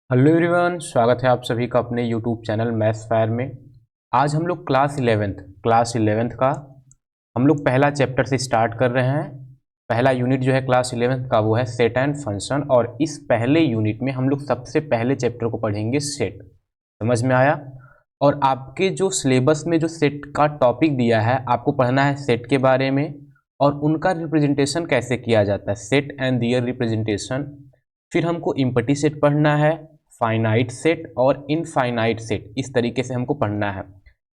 Hello everyone, स्वागत है आप सभी का अपने यूट्यूब चैनल मैथ्स फायर में। आज हम लोग क्लास 11th का हम लोग पहला चैप्टर से स्टार्ट कर रहे हैं। पहला यूनिट जो है क्लास 11th का वो है सेट एंड फंक्शन, और इस पहले यूनिट में हम लोग सबसे पहले चैप्टर को पढ़ेंगे सेट। समझ में आया? और आपके जो सिलेबस में जो सेट का टॉपिक दिया है, आपको पढ़ना है सेट के बारे में और उनका रिप्रेजेंटेशन कैसे किया जाता है, सेट एंड दियर रिप्रेजेंटेशन। फिर हमको इम्पटी सेट पढ़ना है, फाइनाइट सेट और इनफाइनाइट सेट, इस तरीके से हमको पढ़ना है।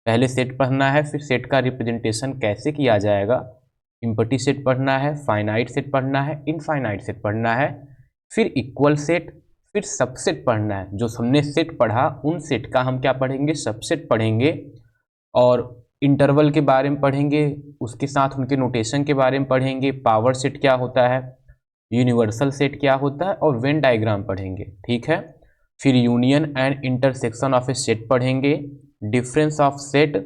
पहले सेट पढ़ना है, फिर सेट का रिप्रेजेंटेशन कैसे किया जाएगा, इम्पटी सेट पढ़ना है, फाइनाइट सेट पढ़ना है, इनफाइनाइट सेट पढ़ना है, फिर इक्वल सेट, फिर सबसेट पढ़ना है। जो हमने सेट पढ़ा उन सेट का हम क्या पढ़ेंगे, सबसेट पढ़ेंगे। और इंटरवल के बारे में पढ़ेंगे, उसके साथ उनके नोटेशन के बारे में पढ़ेंगे, पावर सेट क्या होता है, यूनिवर्सल सेट क्या होता है, और वेन डायग्राम पढ़ेंगे। ठीक है। फिर union and intersection of a set पढ़ेंगे, डिफरेंस ऑफ सेट,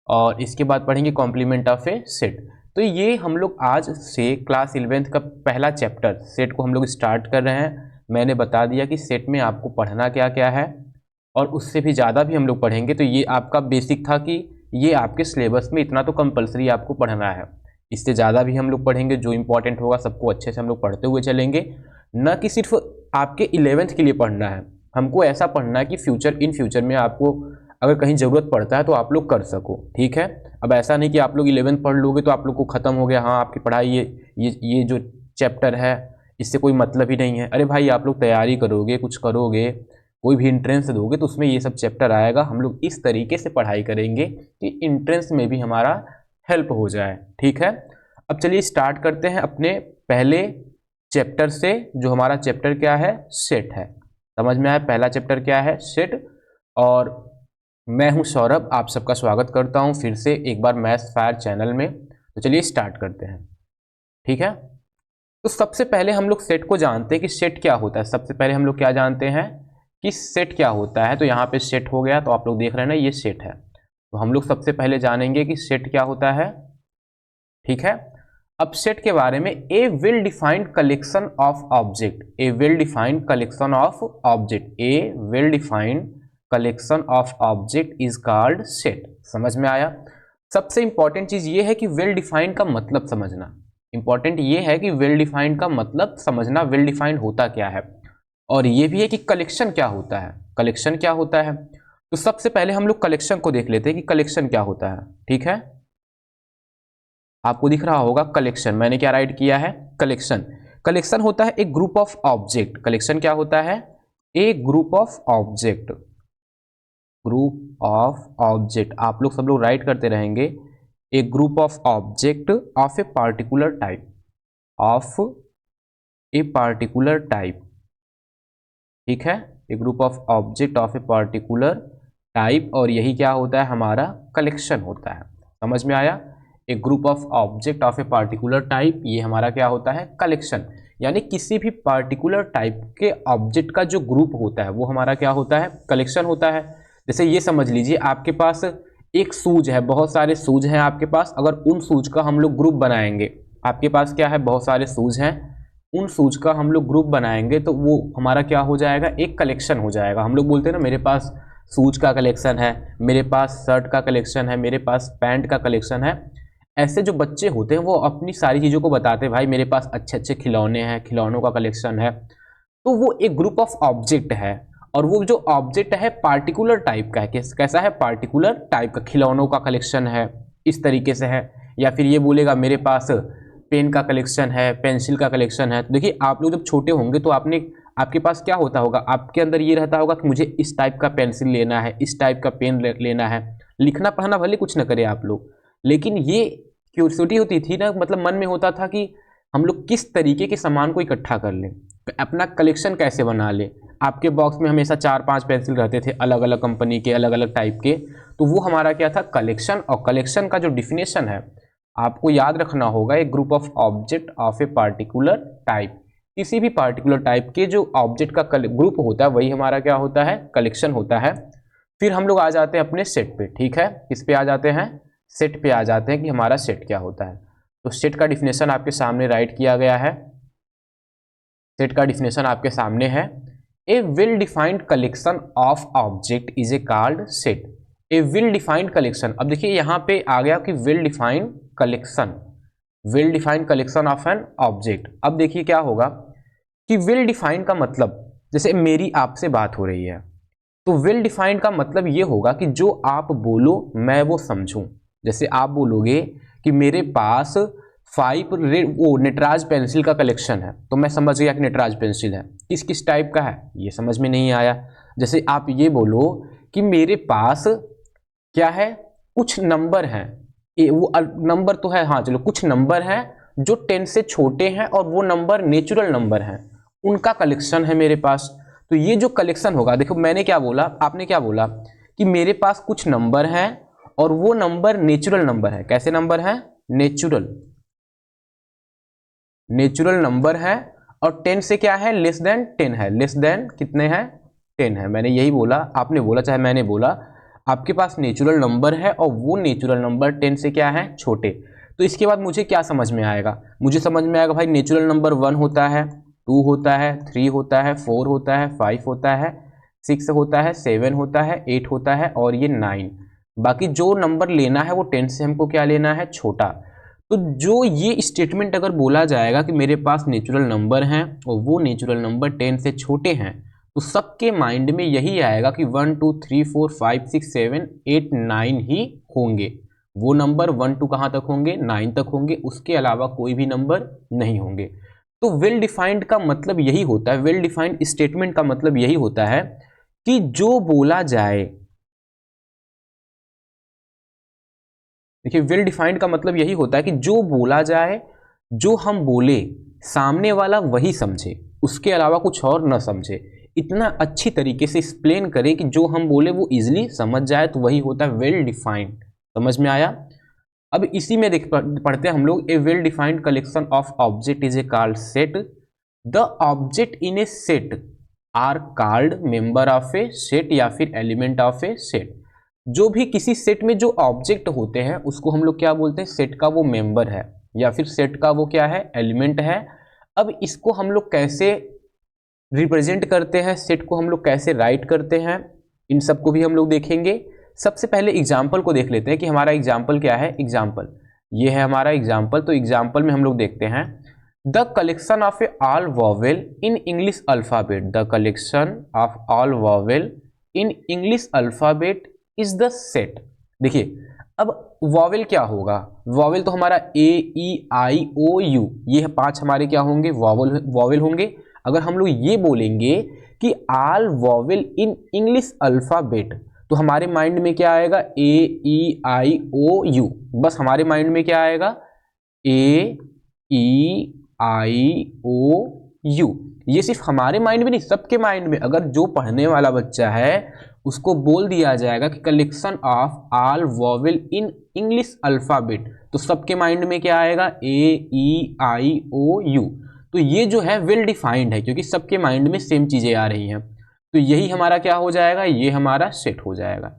और इसके बाद पढ़ेंगे कॉम्प्लीमेंट ऑफ ए सेट। तो ये हम लोग आज से क्लास 11th का पहला चैप्टर सेट को हम लोग स्टार्ट कर रहे हैं। मैंने बता दिया कि सेट में आपको पढ़ना क्या क्या है, और उससे भी ज़्यादा भी हम लोग पढ़ेंगे। तो ये आपका बेसिक था कि ये आपके सिलेबस में इतना तो कंपलसरी आपको पढ़ना है। इससे ज़्यादा भी हम लोग पढ़ेंगे, जो इंपॉर्टेंट होगा सबको अच्छे से हम लोग पढ़ते हुए चलेंगे। न कि सिर्फ आपके 11th के लिए पढ़ना है, हमको ऐसा पढ़ना है कि इन फ्यूचर में आपको अगर कहीं ज़रूरत पड़ता है तो आप लोग कर सको। ठीक है। अब ऐसा नहीं कि आप लोग 11th पढ़ लोगे तो आप लोग को ख़त्म हो गया, हाँ आपकी पढ़ाई ये जो चैप्टर है इससे कोई मतलब ही नहीं है। अरे भाई, आप लोग तैयारी करोगे, कुछ करोगे, कोई भी इंट्रेंस दोगे तो उसमें ये सब चैप्टर आएगा। हम लोग इस तरीके से पढ़ाई करेंगे कि इंट्रेंस में भी हमारा हेल्प हो जाए। ठीक है। अब चलिए स्टार्ट करते हैं अपने पहले चैप्टर से, जो हमारा चैप्टर क्या है, सेट है। समझ में आया? पहला चैप्टर क्या है, सेट। और मैं हूं सौरभ, आप सबका स्वागत करता हूं फिर से एक बार मैथ्स फायर चैनल में। तो चलिए स्टार्ट करते हैं। ठीक है। तो सबसे पहले हम लोग सेट को जानते हैं कि सेट क्या होता है। सबसे पहले हम लोग क्या जानते हैं कि सेट क्या होता है। तो यहाँ पे सेट हो गया, तो आप लोग देख रहे हैं ना, ये सेट है। तो हम लोग सबसे पहले जानेंगे कि सेट क्या होता है। ठीक है। अब सेट के बारे में, a well defined collection of object, a well defined collection of object, a well defined collection of object is called set. समझ में आया? सबसे इंपॉर्टेंट चीज ये है कि वेल डिफाइंड का मतलब समझना। इंपॉर्टेंट ये है कि वेल डिफाइंड का मतलब समझना, वेल डिफाइंड होता क्या है, और ये भी है कि कलेक्शन क्या होता है, कलेक्शन क्या होता है। तो सबसे पहले हम लोग कलेक्शन को देख लेते हैं कि कलेक्शन क्या होता है। ठीक है। आपको दिख रहा होगा कलेक्शन, मैंने क्या राइट किया है, कलेक्शन। कलेक्शन होता है एक ग्रुप ऑफ ऑब्जेक्ट। कलेक्शन क्या होता है, a group of object, group of object. आप लोग सब लोग राइट करते रहेंगे, a group of object of a particular type, of a particular type. ठीक है। A group of object of a particular type, और यही क्या होता है, हमारा कलेक्शन होता है। समझ में आया? एक group of object of a particular type, ये हमारा क्या होता है, कलेक्शन। यानी किसी भी पार्टिकुलर टाइप के ऑब्जेक्ट का जो ग्रुप होता है वो हमारा क्या होता है, कलेक्शन होता है। जैसे ये समझ लीजिए, आपके पास एक सूज है, बहुत सारे सूज हैं आपके पास। अगर उन सूज का हम लोग ग्रुप बनाएंगे, आपके पास क्या है, बहुत सारे सूज हैं, उन सूज का हम लोग ग्रुप बनाएंगे तो वो हमारा क्या हो जाएगा, एक कलेक्शन हो जाएगा। हम लोग बोलते हैं ना, मेरे पास सूज का कलेक्शन है, मेरे पास शर्ट का कलेक्शन है, मेरे पास पैंट का कलेक्शन है। ऐसे जो बच्चे होते हैं वो अपनी सारी चीज़ों को बताते हैं, भाई मेरे पास अच्छे अच्छे खिलौने हैं, खिलौनों का कलेक्शन है। तो वो एक ग्रुप ऑफ ऑब्जेक्ट है, और वो जो ऑब्जेक्ट है पार्टिकुलर टाइप का है। कैसा है, पार्टिकुलर टाइप का, खिलौनों का कलेक्शन है, इस तरीके से है। या फिर ये बोलेगा मेरे पास पेन का कलेक्शन है, पेंसिल का कलेक्शन है। तो देखिए, आप लोग जब छोटे होंगे तो आपके पास क्या होता होगा, आपके अंदर ये रहता होगा कि मुझे इस टाइप का पेंसिल लेना है, इस टाइप का पेन लेना है। लिखना पढ़ना भले कुछ ना करें आप लोग, लेकिन ये क्यूरियोसिटी होती थी ना, मतलब मन में होता था कि हम लोग किस तरीके के सामान को इकट्ठा कर लें, अपना कलेक्शन कैसे बना लें। आपके बॉक्स में हमेशा 4-5 पेंसिल रहते थे, अलग अलग कंपनी के, अलग अलग टाइप के। तो वो हमारा क्या था, कलेक्शन। और कलेक्शन का जो डिफिनेशन है आपको याद रखना होगा, एक group of object of a particular type. किसी भी पार्टिकुलर टाइप के जो ऑब्जेक्ट का ग्रुप होता है वही हमारा क्या होता है, कलेक्शन होता है। फिर हम लोग आ जाते हैं अपने सेट पे। ठीक है। किस पे आ जाते हैं, सेट पे आ जाते हैं कि हमारा सेट क्या होता है। तो सेट का डिफिनेशन आपके सामने राइट किया गया है। सेट का डिफिनेशन आपके सामने है, a well defined collection of object is a called set. A well defined collection, अब देखिए यहाँ पे आ गया कि well defined collection, well defined collection of an object. अब देखिए क्या होगा कि वेल डिफाइंड का मतलब, जैसे मेरी आपसे बात हो रही है तो वेल डिफाइंड का मतलब ये होगा कि जो आप बोलो मैं वो समझूं। जैसे आप बोलोगे कि मेरे पास 5 वो नटराज पेंसिल का कलेक्शन है, तो मैं समझ गया कि नटराज पेंसिल है। किस किस टाइप का है ये समझ में नहीं आया। जैसे आप ये बोलो कि मेरे पास क्या है, कुछ नंबर हैं, वो नंबर तो है, हाँ चलो कुछ नंबर हैं जो 10 से छोटे हैं और वो नंबर नेचुरल नंबर हैं, उनका कलेक्शन है मेरे पास। तो ये जो कलेक्शन होगा, देखो मैंने क्या बोला, आपने क्या बोला कि मेरे पास कुछ नंबर हैं और वो नंबर नेचुरल नंबर है। कैसे नंबर है? नेचुरल, नेचुरल नंबर है। और 10 से क्या है? लेस देन 10 है। लेस देन कितने हैं? 10 है। मैंने यही बोला, आपने बोला चाहे मैंने बोला, आपके पास नेचुरल नंबर है और वो नेचुरल नंबर 10 से क्या है? छोटे। तो इसके बाद मुझे क्या समझ में आएगा? मुझे समझ में आएगा भाई नेचुरल नंबर 1 होता है, 2 होता है, 3 होता है, 4 होता है, 5 होता है, 6 होता है, 7 होता है, 8 होता है और ये 9। बाकी जो नंबर लेना है वो 10 से हमको क्या लेना है? छोटा। तो जो ये स्टेटमेंट अगर बोला जाएगा कि मेरे पास नेचुरल नंबर हैं और वो नेचुरल नंबर 10 से छोटे हैं, तो सबके माइंड में यही आएगा कि 1 2 3 4 5 6 7 8 9 ही होंगे। वो नंबर 1 2 कहाँ तक होंगे? 9 तक होंगे, उसके अलावा कोई भी नंबर नहीं होंगे। तो वेल डिफाइंड का मतलब यही होता है, वेल डिफाइंड स्टेटमेंट का मतलब यही होता है कि जो बोला जाए, देखिए वेल डिफाइंड का मतलब यही होता है कि जो बोला जाए, जो हम बोले सामने वाला वही समझे, उसके अलावा कुछ और न समझे। इतना अच्छी तरीके से एक्सप्लेन करें कि जो हम बोले वो इजीली समझ जाए, तो वही होता है वेल डिफाइंड। समझ में आया? अब इसी में देख पढ़ते हैं हम लोग, a well defined collection of object is a called set. The object in a set are called member of a set या फिर एलिमेंट ऑफ ए सेट। जो भी किसी सेट में जो ऑब्जेक्ट होते हैं उसको हम लोग क्या बोलते हैं? सेट का वो मेंबर है या फिर सेट का वो क्या है? एलिमेंट है। अब इसको हम लोग कैसे रिप्रेजेंट करते हैं, सेट को हम लोग कैसे राइट करते हैं, इन सबको भी हम लोग देखेंगे। सबसे पहले एग्जाम्पल को देख लेते हैं कि हमारा एग्जाम्पल क्या है। एग्जाम्पल ये है हमारा एग्जाम्पल। तो एग्जाम्पल में हम लोग देखते हैं, the collection of a all vowel in English alphabet. The collection of all vowel in English alphabet is the set. देखिए अब वॉवेल क्या होगा? वॉवेल तो हमारा ए ई आई ओ यू, ये 5 हमारे क्या होंगे? वॉवेल होंगे। अगर हम लोग ये बोलेंगे कि all vowel in English alphabet, तो हमारे माइंड में क्या आएगा? ए ई आई ओ यू। बस हमारे माइंड में क्या आएगा? ए ई आई ओ यू। ये सिर्फ हमारे माइंड में नहीं, सबके माइंड में। अगर जो पढ़ने वाला बच्चा है उसको बोल दिया जाएगा कि collection of all vowel in English alphabet, तो सबके माइंड में क्या आएगा? ए ई आई ओ यू। तो ये जो है वेल डिफाइंड है, क्योंकि सबके माइंड में सेम चीज़ें आ रही हैं। तो यही हमारा क्या हो जाएगा? ये हमारा सेट हो जाएगा।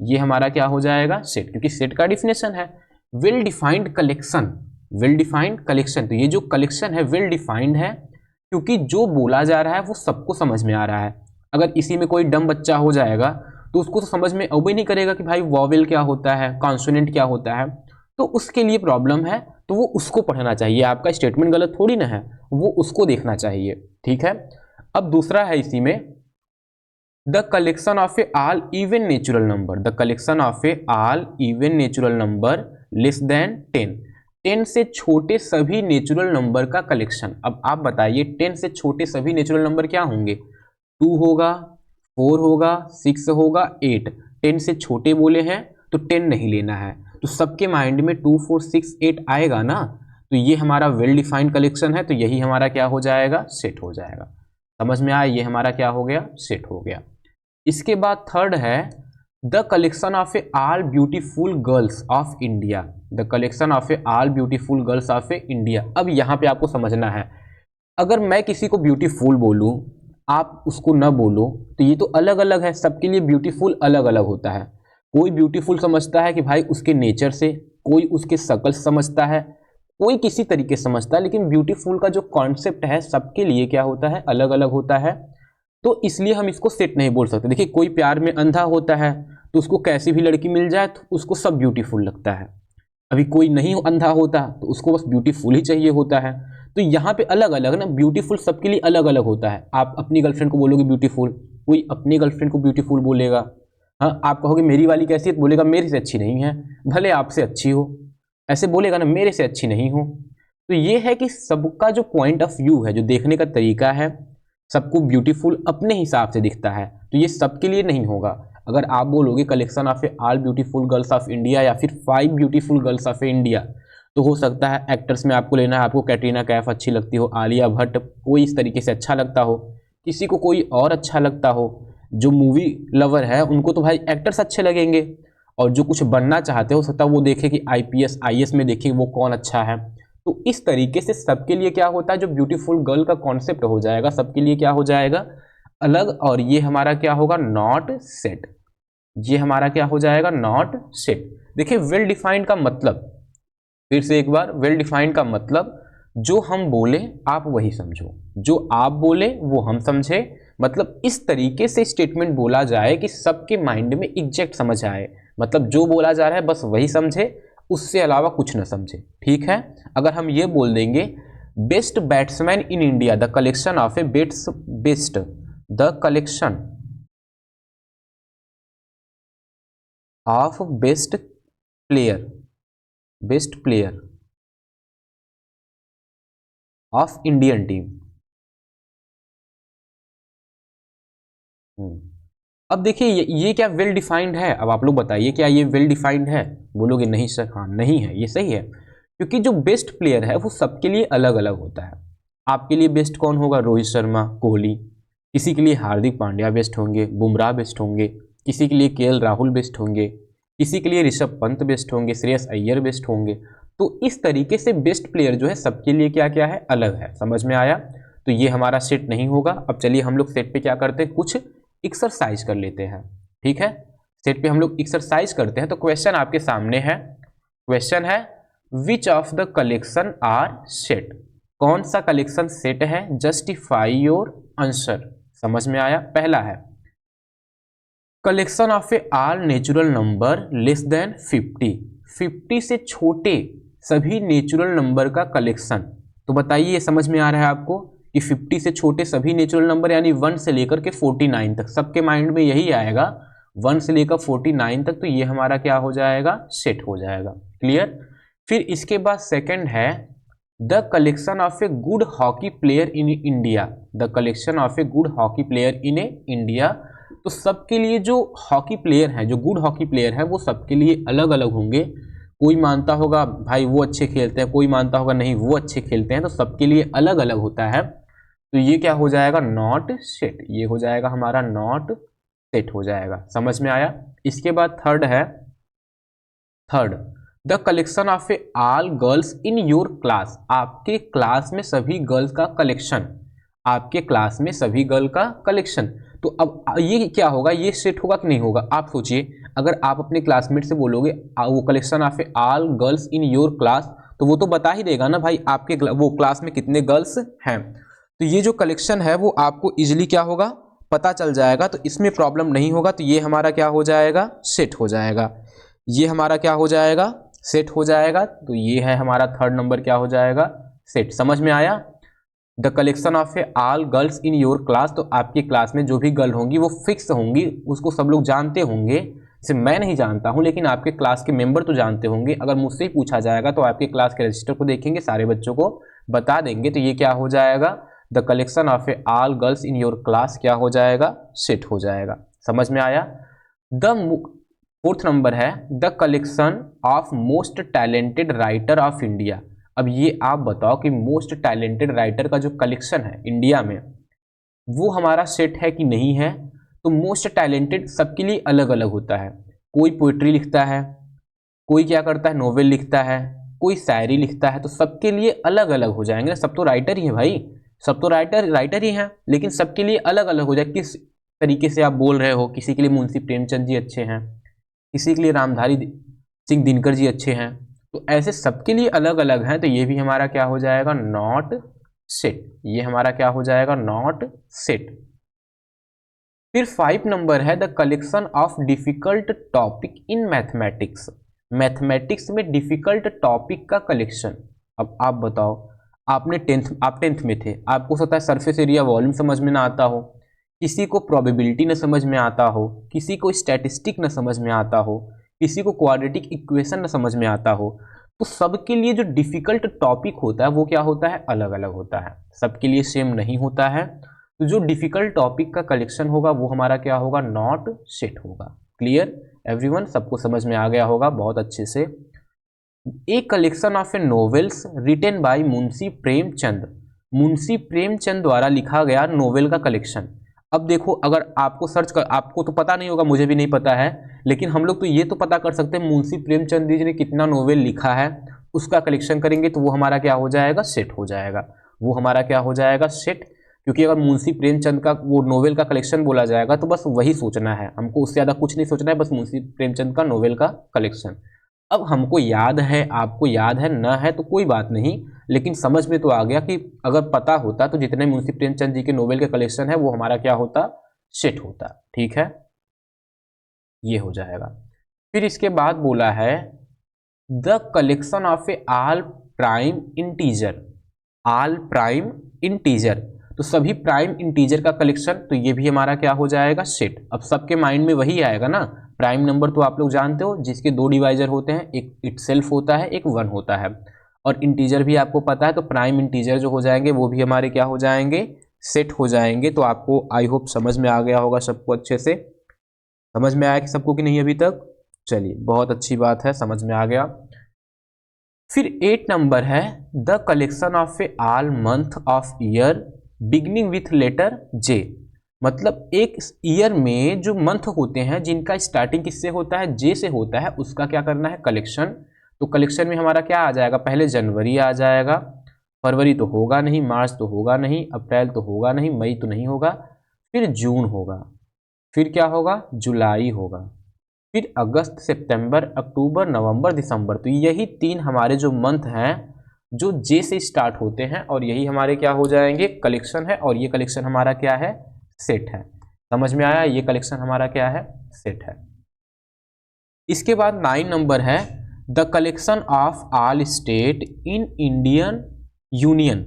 ये हमारा क्या हो जाएगा? सेट, क्योंकि सेट का डिफिनेशन है well defined collection. Well defined collection, तो ये जो कलेक्शन है वेल डिफाइंड है, क्योंकि जो बोला जा रहा है वो सबको समझ में आ रहा है। अगर इसी में कोई डम बच्चा हो जाएगा तो उसको तो समझ में अब ही नहीं करेगा कि भाई वॉवेल क्या होता है, कॉन्सोनेंट क्या होता है, तो उसके लिए प्रॉब्लम है। तो वो उसको पढ़ना चाहिए, आपका स्टेटमेंट गलत थोड़ी ना है, वो उसको देखना चाहिए। ठीक है। अब दूसरा है इसी में, the collection of a all even natural number. The collection of a all even natural number less then 10। 10 से छोटे सभी नेचुरल नंबर का कलेक्शन। अब आप बताइए 10 से छोटे सभी नेचुरल नंबर क्या होंगे? 2 होगा, 4 होगा, 6 होगा, 8। 10 से छोटे बोले हैं तो 10 नहीं लेना है, तो सबके माइंड में 2 4 6 8 आएगा ना। तो ये हमारा वेल डिफाइंड कलेक्शन है, तो यही हमारा क्या हो जाएगा? सेट हो जाएगा। समझ में आया? ये हमारा क्या हो गया? सेट हो गया। इसके बाद थर्ड है, the collection of a all beautiful girls of India. The collection of a all beautiful girls of A India. अब यहाँ पे आपको समझना है, अगर मैं किसी को ब्यूटीफुल बोलूँ, आप उसको न बोलो, तो ये तो अलग अलग है। सबके लिए ब्यूटीफुल अलग अलग होता है। कोई ब्यूटीफुल समझता है कि भाई उसके नेचर से, कोई उसके शकल समझता है, कोई किसी तरीके से समझता है, लेकिन ब्यूटीफुल का जो कॉन्सेप्ट है सबके लिए क्या होता है? अलग अलग होता है। तो इसलिए हम इसको सेट नहीं बोल सकते। देखिए कोई प्यार में अंधा होता है तो उसको कैसी भी लड़की मिल जाए तो उसको सब ब्यूटीफुल लगता है। अभी कोई नहीं अंधा होता तो उसको बस ब्यूटीफुल ही चाहिए होता है। तो यहाँ पे अलग अलग ना, ब्यूटीफुल सबके लिए अलग अलग होता है। आप अपनी गर्लफ्रेंड को बोलोगे ब्यूटीफुल, कोई अपनी गर्लफ्रेंड को ब्यूटीफुल बोलेगा। हाँ, आप कहोगे मेरी वाली कैसी है, तो बोलेगा मेरे से अच्छी नहीं है, भले आपसे अच्छी हो, ऐसे बोलेगा ना, मेरे से अच्छी नहीं हो। तो ये है कि सबका जो पॉइंट ऑफ व्यू है, जो देखने का तरीका है, सबको ब्यूटीफुल अपने हिसाब से दिखता है। तो ये सबके लिए नहीं होगा। अगर आप बोलोगे collection of a all beautiful girls of India या फिर 5 ब्यूटीफुल गर्ल्स ऑफ इंडिया, तो हो सकता है एक्टर्स में आपको लेना है, आपको कैटरीना कैफ अच्छी लगती हो, आलिया भट्ट कोई इस तरीके से अच्छा लगता हो, किसी को कोई और अच्छा लगता हो। जो मूवी लवर है उनको तो भाई एक्टर्स अच्छे लगेंगे, और जो कुछ बनना चाहते हो सकता है वो देखे कि IPS IAS में देखे वो कौन अच्छा है। तो इस तरीके से सबके लिए क्या होता है, जो ब्यूटीफुल गर्ल का कॉन्सेप्ट हो जाएगा सबके लिए क्या हो जाएगा, अलग। और ये हमारा क्या होगा, नॉट सेट। ये हमारा क्या हो जाएगा, नॉट सेट। देखिए वेल डिफाइंड का मतलब, फिर से एक बार, वेल डिफाइंड का मतलब जो हम बोले आप वही समझो, जो आप बोले वो हम समझे। मतलब इस तरीके से स्टेटमेंट बोला जाए कि सबके माइंड में एग्जैक्ट समझ आए। मतलब जो बोला जा रहा है बस वही समझे, उससे अलावा कुछ ना समझे। ठीक है। अगर हम ये बोल देंगे best batsman in India, the collection of A best the collection of best player of Indian team. अब देखिए ये क्या वेल डिफाइंड है? अब आप लोग बताइए क्या ये वेल डिफाइंड है? बोलोगे नहीं सर, हाँ नहीं है, ये सही है। क्योंकि जो बेस्ट प्लेयर है वो सबके लिए अलग अलग होता है। आपके लिए बेस्ट कौन होगा, रोहित शर्मा, कोहली। किसी के लिए हार्दिक पांड्या बेस्ट होंगे, बुमराह बेस्ट होंगे। किसी के लिए KL राहुल बेस्ट होंगे। किसी के लिए ऋषभ पंत बेस्ट होंगे, श्रेयस अय्यर बेस्ट होंगे। तो इस तरीके से बेस्ट प्लेयर जो है सबके लिए क्या क्या है, अलग है। समझ में आया? तो ये हमारा सेट नहीं होगा। अब चलिए हम लोग सेट पे क्या करते हैं, कुछ एक्सरसाइज कर लेते हैं। ठीक है, सेट पे हम लोग एक्सरसाइज करते हैं। तो क्वेश्चन आपके सामने है। क्वेश्चन है which of the collection are set, कौन सा कलेक्शन सेट है, जस्टिफाई योर आंसर। समझ में आया? पहला है collection of a all natural number less than 50 से छोटे सभी नेचुरल नंबर का कलेक्शन। तो बताइए ये समझ में आ रहा है आपको कि 50 से छोटे सभी नेचुरल नंबर, यानी 1 से लेकर के 49 तक, सबके माइंड में यही आएगा 1 से लेकर 49 तक। तो ये हमारा क्या हो जाएगा, सेट हो जाएगा। क्लियर? फिर इसके बाद सेकंड है the collection of a good hockey player in India, the collection of a good hockey player in India. तो सबके लिए जो हॉकी प्लेयर हैं, जो गुड हॉकी प्लेयर हैं, वो सबके लिए अलग अलग होंगे। कोई मानता होगा भाई वो अच्छे खेलते हैं, कोई मानता होगा नहीं वो अच्छे खेलते हैं। तो सबके लिए अलग अलग होता है। तो ये क्या हो जाएगा, नॉट सेट। ये हो जाएगा हमारा नॉट सेट हो जाएगा। समझ में आया? इसके बाद थर्ड है, third the collection of a all girls in your class, आपके क्लास में सभी गर्ल्स का कलेक्शन, आपके क्लास में सभी गर्ल का कलेक्शन। तो अब ये क्या होगा, ये सेट होगा कि नहीं होगा? आप सोचिए, अगर आप अपने क्लासमेट से बोलोगे वो collection of a all girls in your class, तो वो तो बता ही देगा ना भाई आपके वो क्लास में कितने गर्ल्स हैं। तो ये जो कलेक्शन है वो आपको इजीली क्या होगा, पता चल जाएगा। तो इसमें प्रॉब्लम नहीं होगा। तो ये हमारा क्या हो जाएगा, सेट हो जाएगा। ये हमारा क्या हो जाएगा, सेट हो जाएगा। तो ये है हमारा थर्ड नंबर क्या हो जाएगा, सेट। समझ में आया? The collection of a all girls in your class, तो आपकी क्लास में जो भी गर्ल होंगी वो फिक्स होंगी, उसको सब लोग जानते होंगे। जैसे मैं नहीं जानता हूं लेकिन आपके क्लास के मेंबर तो जानते होंगे। अगर मुझसे ही पूछा जाएगा तो आपके क्लास के रजिस्टर को देखेंगे, सारे बच्चों को बता देंगे। तो ये क्या हो जाएगा, the collection of a all girls in your class क्या हो जाएगा, सेट हो जाएगा। समझ में आया? द फोर्थ नंबर है the collection of most talented writer of India. अब ये आप बताओ कि मोस्ट टैलेंटेड राइटर का जो कलेक्शन है इंडिया में, वो हमारा सेट है कि नहीं है? तो मोस्ट टैलेंटेड सबके लिए अलग अलग होता है। कोई पोइट्री लिखता है, कोई क्या करता है, नोवेल लिखता है, कोई शायरी लिखता है। तो सबके लिए अलग अलग हो जाएंगे। सब तो राइटर ही है भाई, सब तो राइटर ही हैं, लेकिन सबके लिए अलग अलग हो जाए। किस तरीके से आप बोल रहे हो, किसी के लिए मुंशी प्रेमचंद जी अच्छे हैं, किसी के लिए रामधारी सिंह दिनकर जी अच्छे हैं। तो ऐसे सबके लिए अलग अलग हैं। तो ये भी हमारा क्या हो जाएगा, नॉट सेट। ये हमारा क्या हो जाएगा, नॉट सेट। फिर 5 नंबर है the collection of difficult topic in mathematics. Mathematics में डिफिकल्ट टॉपिक का कलेक्शन। अब आप बताओ, आप टेंथ में थे, आपको सकता है सरफेस एरिया वॉल्यूम समझ में ना आता हो, किसी को प्रोबेबिलिटी न समझ में आता हो, किसी को स्टैटिस्टिक न समझ में आता हो, किसी को क्वाड्रेटिक इक्वेशन न समझ में आता हो। तो सबके लिए जो डिफिकल्ट टॉपिक होता है वो क्या होता है, अलग अलग होता है, सबके लिए सेम नहीं होता है। तो जो डिफिकल्ट टॉपिक का कलेक्शन होगा वो हमारा क्या होगा, नॉट सेट होगा। क्लियर एवरीवन, सबको समझ में आ गया होगा बहुत अच्छे से। A collection of a novels written by Munshi Premchand. Munshi Premchand द्वारा लिखा गया नोवेल का कलेक्शन। अब देखो, अगर आपको सर्च कर, आपको तो पता नहीं होगा, मुझे भी नहीं पता है, लेकिन हम लोग तो ये तो पता कर सकते हैं मुंशी प्रेमचंद जी ने कितना नोवेल लिखा है, उसका कलेक्शन करेंगे तो वो हमारा क्या हो जाएगा, सेट हो जाएगा। वो हमारा क्या हो जाएगा, सेट। क्योंकि अगर मुंशी प्रेमचंद का वो नोवेल का कलेक्शन बोला जाएगा तो बस वही सोचना है, हमको उससे ज़्यादा कुछ नहीं सोचना है, बस मुंशी प्रेमचंद का नोवेल का कलेक्शन। अब हमको याद है, आपको याद है, ना है तो कोई बात नहीं, लेकिन समझ में तो आ गया कि अगर पता होता तो जितने मुंशी प्रेमचंद जी के नोवेल के कलेक्शन है वो हमारा क्या होता, सेट होता। ठीक है, ये हो जाएगा। फिर इसके बाद बोला है the collection of a all prime integer. All prime integer, तो सभी प्राइम इंटीजर का कलेक्शन, तो ये भी हमारा क्या हो जाएगा, सेट। अब सबके माइंड में वही आएगा ना, प्राइम नंबर तो आप लोग जानते हो जिसके दो डिवाइजर होते हैं, एक इटसेल्फ होता है, एक 1 होता है, और इंटीजर भी आपको पता है, तो प्राइम इंटीजर जो हो जाएंगे वो भी हमारे क्या हो जाएंगे, सेट हो जाएंगे। तो आपको आई होप समझ में आ गया होगा सबको, अच्छे से समझ में आया कि सबको कि नहीं अभी तक, चलिए बहुत अच्छी बात है, समझ में आ गया। फिर 8 नंबर है the collection of a all month of year beginning with letter J. मतलब एक ईयर में जो मंथ होते हैं जिनका स्टार्टिंग किससे होता है, जे से होता है, उसका क्या करना है, कलेक्शन। तो कलेक्शन में हमारा क्या आ जाएगा, पहले जनवरी आ जाएगा, फरवरी तो होगा नहीं, मार्च तो होगा नहीं, अप्रैल तो होगा नहीं, मई तो नहीं होगा, फिर जून होगा, फिर क्या होगा, जुलाई होगा, फिर अगस्त, सितंबर, अक्टूबर, नवंबर, दिसंबर। तो यही 3 हमारे जो मंथ हैं जो जे से स्टार्ट होते हैं, और यही हमारे क्या हो जाएंगे, कलेक्शन है, और ये कलेक्शन हमारा क्या है, सेट है। समझ में आया, ये कलेक्शन हमारा क्या है, सेट है। इसके बाद 9 नंबर है the collection of all state in Indian union.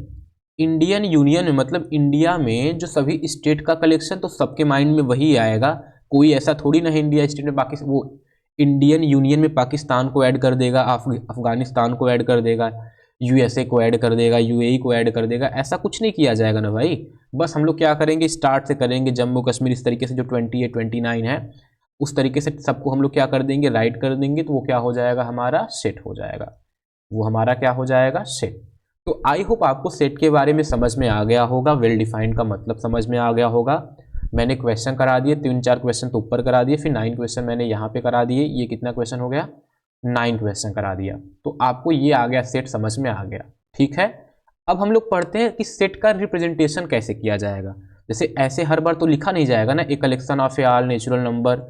Indian union में मतलब इंडिया में जो सभी स्टेट का कलेक्शन, तो सबके माइंड में वही आएगा, कोई ऐसा थोड़ी ना है इंडिया स्टेट में बाकी, वो इंडियन यूनियन में पाकिस्तान को ऐड कर देगा, अफगानिस्तान को ऐड कर देगा, यूएसए को ऐड कर देगा, यूएई को ऐड कर देगा, ऐसा कुछ नहीं किया जाएगा ना भाई। बस हम लोग क्या करेंगे, स्टार्ट से करेंगे जम्मू कश्मीर, इस तरीके से जो 28 29 है उस तरीके से सबको हम लोग क्या कर देंगे, राइट कर देंगे, तो वो क्या हो जाएगा, हमारा सेट हो जाएगा, वो हमारा क्या हो जाएगा, सेट। तो आई होप आपको सेट के बारे में समझ में आ गया होगा, वेल डिफाइंड का मतलब समझ में आ गया होगा। मैंने क्वेश्चन करा दिए, 3-4 क्वेश्चन तो ऊपर करा दिए, फिर 9 क्वेश्चन मैंने यहाँ पे करा दिए, ये कितना क्वेश्चन हो गया, 9 क्वेश्चन करा दिया, तो आपको ये आ गया, सेट समझ में आ गया। ठीक है, अब हम लोग पढ़ते हैं कि सेट का रिप्रेजेंटेशन कैसे किया जाएगा। जैसे ऐसे हर बार तो लिखा नहीं जाएगा ना, a collection of a all natural number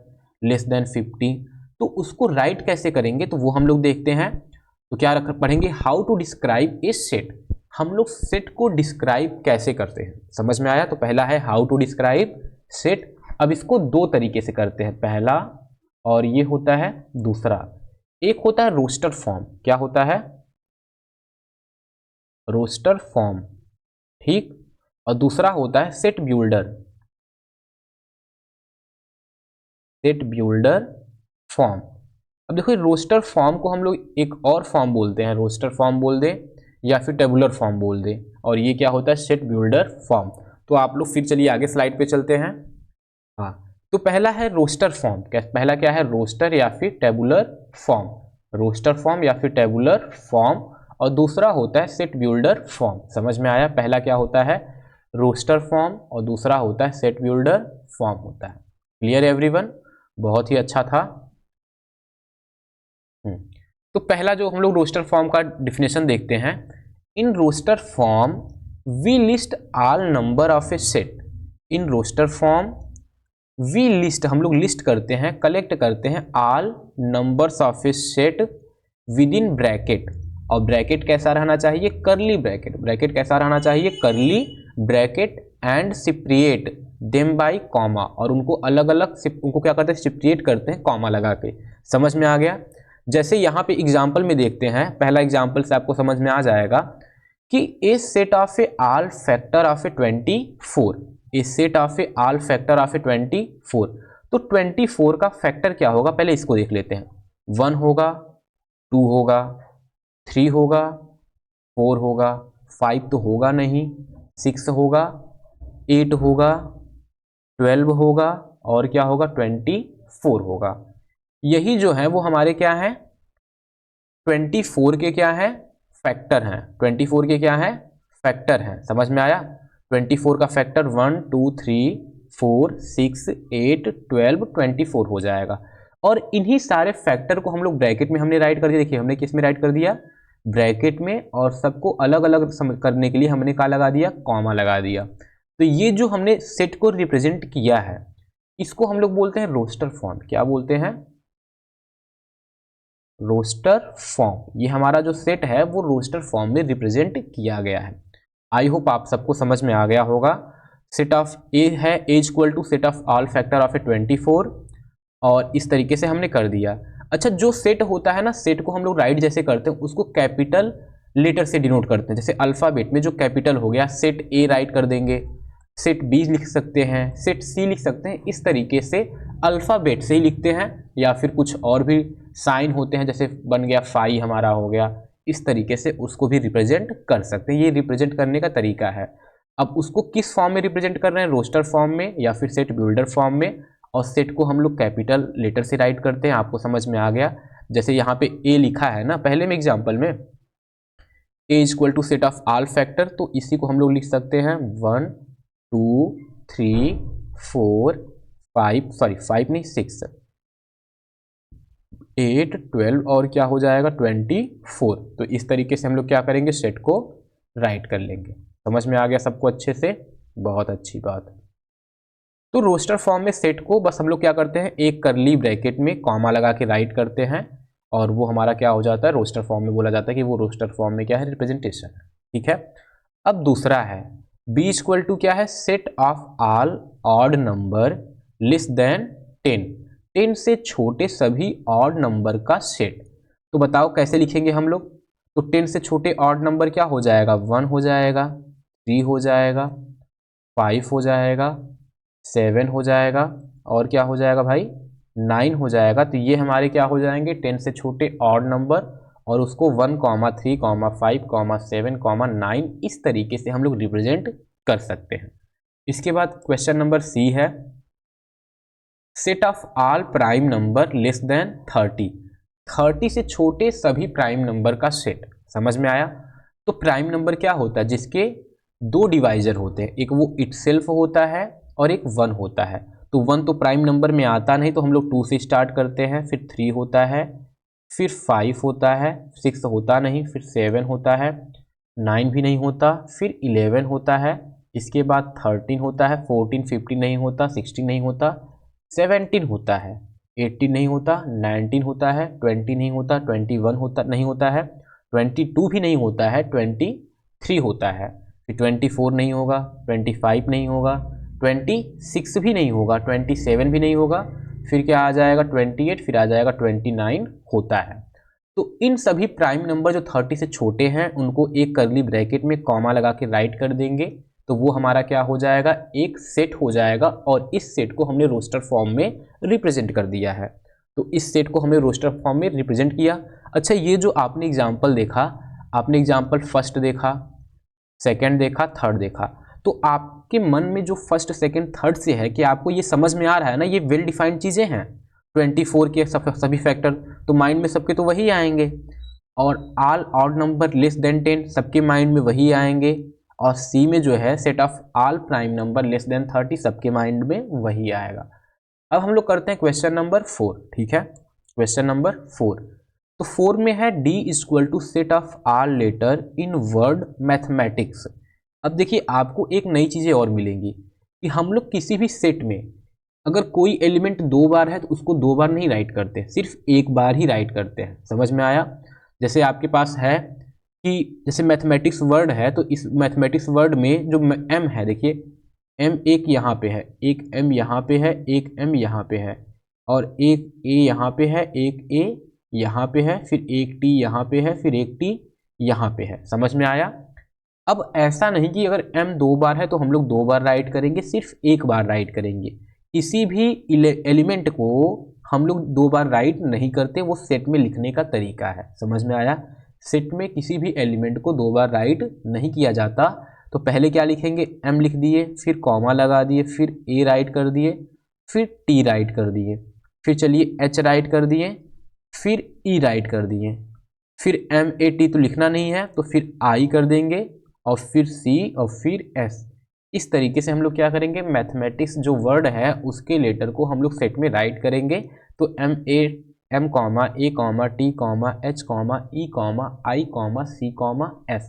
less than 50, तो उसको राइट कैसे करेंगे, तो वो हम लोग देखते हैं। तो क्या पढ़ेंगे, how to describe a set. हम लोग सेट को डिस्क्राइब कैसे करते हैं, समझ में आया। तो पहला है हाउ टू डिस्क्राइब सेट। अब इसको 2 तरीके से करते हैं, पहला और ये होता है दूसरा। एक होता है रोस्टर फॉर्म, क्या होता है, रोस्टर फॉर्म, ठीक, और दूसरा होता है set builder, set builder form. अब देखो रोस्टर फॉर्म को हम लोग एक और फॉर्म बोलते हैं, रोस्टर फॉर्म बोल दें या फिर टेबुलर फॉर्म बोल दें, और ये क्या होता है, सेट बिल्डर फॉर्म। तो आप लोग फिर चलिए आगे स्लाइड पे चलते हैं। हाँ, तो पहला है रोस्टर फॉर्म, पहला क्या है, रोस्टर या फिर टेबुलर फॉर्म, रोस्टर फॉर्म या फिर टेबुलर फॉर्म, और दूसरा होता है सेट बिल्डर फॉर्म। समझ में आया, पहला क्या होता है, रोस्टर फॉर्म, और दूसरा होता है सेट बिल्डर फॉर्म होता है। क्लियर एवरीवन, बहुत ही अच्छा था। तो पहला जो हम लोग रोस्टर फॉर्म का डिफिनेशन देखते हैं, in roster form we list all number of a set. In roster form we list, हम लोग लिस्ट करते हैं, कलेक्ट करते हैं, all numbers of a set with in bracket. और ब्रैकेट कैसा रहना चाहिए, करली ब्रैकेट, ब्रैकेट कैसा रहना चाहिए, करली bracket and separate them by comma, और उनको अलग अलग उनको क्या करते हैं, सेपरेट करते हैं कॉमा लगा के। समझ में आ गया। जैसे यहाँ पे एग्जाम्पल में देखते हैं, पहला एग्जाम्पल से आपको समझ में आ जाएगा कि a set of a all factor of a 24, a set of a all factor of a 24। तो 24 का फैक्टर क्या होगा, पहले इसको देख लेते हैं। 1 होगा, 2 होगा, 3 होगा, 4 होगा, 5 तो होगा नहीं, 6 होगा, 8 होगा, 12 होगा, और क्या होगा, 24 होगा। यही जो है वो हमारे क्या है, 24 के क्या है, फैक्टर हैं। 24 के क्या है, फैक्टर हैं। समझ में आया। 24 का फैक्टर 1 2 3 4 6 8 12 24 हो जाएगा। और इन्हीं सारे फैक्टर को हम लोग ब्रैकेट में हमने राइट कर दिया। देखिए हमने किस में राइट कर दिया, ब्रैकेट में, और सबको अलग अलग करने के लिए हमने क्या लगा दिया, कॉमा लगा दिया। तो ये जो हमने सेट को रिप्रेजेंट किया है, इसको हम लोग बोलते हैं रोस्टर फॉर्म। क्या बोलते हैं, रोस्टर फॉर्म। ये हमारा जो सेट है वो रोस्टर फॉर्म में रिप्रेजेंट किया गया है। आई होप आप सबको समझ में आ गया होगा। सेट ऑफ ए है A equal to set of all factor of a 24, और इस तरीके से हमने कर दिया। अच्छा, जो सेट होता है ना, सेट को हम लोग राइट जैसे करते हैं उसको कैपिटल लेटर से डिनोट करते हैं। जैसे अल्फ़ाबेट में जो कैपिटल हो गया, सेट ए राइट कर देंगे, सेट बी लिख सकते हैं, सेट सी लिख सकते हैं। इस तरीके से अल्फ़ाबेट से ही लिखते हैं, या फिर कुछ और भी साइन होते हैं, जैसे बन गया फाई हमारा हो गया, इस तरीके से उसको भी रिप्रेजेंट कर सकते हैं। ये रिप्रेजेंट करने का तरीका है। अब उसको किस फॉर्म में रिप्रेजेंट कर रहे हैं, रोस्टर फॉर्म में या फिर सेट बिल्डर फॉर्म में, और सेट को हम लोग कैपिटल लेटर से राइट करते हैं। आपको समझ में आ गया। जैसे यहाँ पे ए लिखा है ना पहले में एग्जाम्पल में, A equal to set of all factor, तो इसी को हम लोग लिख सकते हैं 1 2 3 4 5, सॉरी 5 नहीं 6 8 12, और क्या हो जाएगा 24। तो इस तरीके से हम लोग क्या करेंगे, सेट को राइट कर लेंगे। समझ में आ गया सबको अच्छे से, बहुत अच्छी बात। तो रोस्टर फॉर्म में सेट को बस हम लोग क्या करते हैं, एक करली ब्रैकेट में कॉमा लगा के राइट करते हैं, और वो हमारा क्या हो जाता है, रोस्टर फॉर्म में बोला जाता है कि वो रोस्टर फॉर्म में क्या है, रिप्रेजेंटेशन है। ठीक है। अब दूसरा है बी इक्वल टू क्या है, set of all odd number less then 10, 10 से छोटे सभी ऑड नंबर का सेट। तो बताओ कैसे लिखेंगे हम लोग। तो 10 से छोटे ऑड नंबर क्या हो जाएगा, 1 हो जाएगा, 3 हो जाएगा, 5 हो जाएगा, 7 हो जाएगा, और क्या हो जाएगा भाई, 9 हो जाएगा। तो ये हमारे क्या हो जाएंगे, 10 से छोटे ऑड नंबर, और उसको 1, 3, 5, 7, 9 इस तरीके से हम लोग रिप्रेजेंट कर सकते हैं। इसके बाद क्वेश्चन नंबर सी है, set of all prime number less then 30, 30 से छोटे सभी प्राइम नंबर का सेट। समझ में आया। तो प्राइम नंबर क्या होता है, जिसके दो डिवाइजर होते हैं, एक वो इटसेल्फ होता है और एक 1 होता है। तो 1 तो प्राइम नंबर में आता नहीं, तो हम लोग 2 से स्टार्ट करते हैं, फिर 3 होता है, फिर 5 होता है, 6 होता नहीं, फिर 7 होता है, 9 भी नहीं होता, फिर 11 होता है, इसके बाद 13 होता है, 14 15 नहीं होता, 16 नहीं होता, 17 होता है, 18 नहीं होता, 19 होता है, 20 नहीं होता, 21 होता नहीं होता है, 22 भी नहीं होता है, 23 होता है, फिर 24 नहीं होगा, 25 नहीं होगा, 26 भी नहीं होगा, 27 भी नहीं होगा, फिर क्या आ जाएगा 28, फिर आ जाएगा 29 होता है। तो इन सभी प्राइम नंबर जो 30 से छोटे हैं उनको एक करली ब्रैकेट में कॉमा लगा के राइट कर देंगे, तो वो हमारा क्या हो जाएगा, एक सेट हो जाएगा, और इस सेट को हमने रोस्टर फॉर्म में रिप्रेजेंट कर दिया है। तो इस सेट को हमने रोस्टर फॉर्म में रिप्रेजेंट किया। अच्छा, ये जो आपने एग्जाम्पल देखा, आपने एग्जाम्पल फर्स्ट देखा, सेकेंड देखा, थर्ड देखा, तो आपके मन में जो फर्स्ट सेकेंड थर्ड से है कि आपको ये समझ में आ रहा है ना, ये वेल डिफाइंड चीज़ें हैं। 24 के सभी फैक्टर तो माइंड में सबके तो वही आएंगे, और all odd number less then 10 सबके माइंड में वही आएंगे, और सी में जो है set of all prime number less then 30 सबके माइंड में वही आएगा। अब हम लोग करते हैं क्वेश्चन नंबर 4। ठीक है, क्वेश्चन नंबर 4। तो 4 में है D equal to set of all letter in word mathematics. अब देखिए आपको एक नई चीज़ें और मिलेंगी कि हम लोग किसी भी सेट में अगर कोई एलिमेंट 2 बार है तो उसको 2 बार नहीं राइट करते, सिर्फ एक बार ही राइट करते हैं। समझ में आया। जैसे आपके पास है कि जैसे मैथमेटिक्स वर्ड है तो इस मैथमेटिक्स वर्ड में जो m है, देखिए m एक यहाँ पे है, एक m यहाँ पे है, एक m यहाँ पे है, और एक a यहाँ पे है, एक a यहाँ पे है, फिर एक t यहाँ पे है, फिर एक t यहाँ पे है। समझ में आया? अब ऐसा नहीं कि अगर m दो बार है तो हम लोग दो बार राइट करेंगे, सिर्फ एक बार राइट करेंगे। किसी भी एलिमेंट को हम लोग दो बार राइट नहीं करते, वो सेट में लिखने का तरीका है। समझ में आया? सेट में किसी भी एलिमेंट को दो बार राइट नहीं किया जाता। तो पहले क्या लिखेंगे, m लिख दिए, फिर कॉमा लगा दिए, फिर a राइट कर दिए, फिर t राइट कर दिए, फिर चलिए h राइट कर दिए, फिर e राइट कर दिए, फिर m a t तो लिखना नहीं है तो फिर i कर देंगे, और फिर c और फिर s। इस तरीके से हम लोग क्या करेंगे, मैथमेटिक्स जो वर्ड है उसके लेटर को हम लोग सेट में राइट करेंगे। तो m comma a comma t comma h comma e comma i comma c comma s,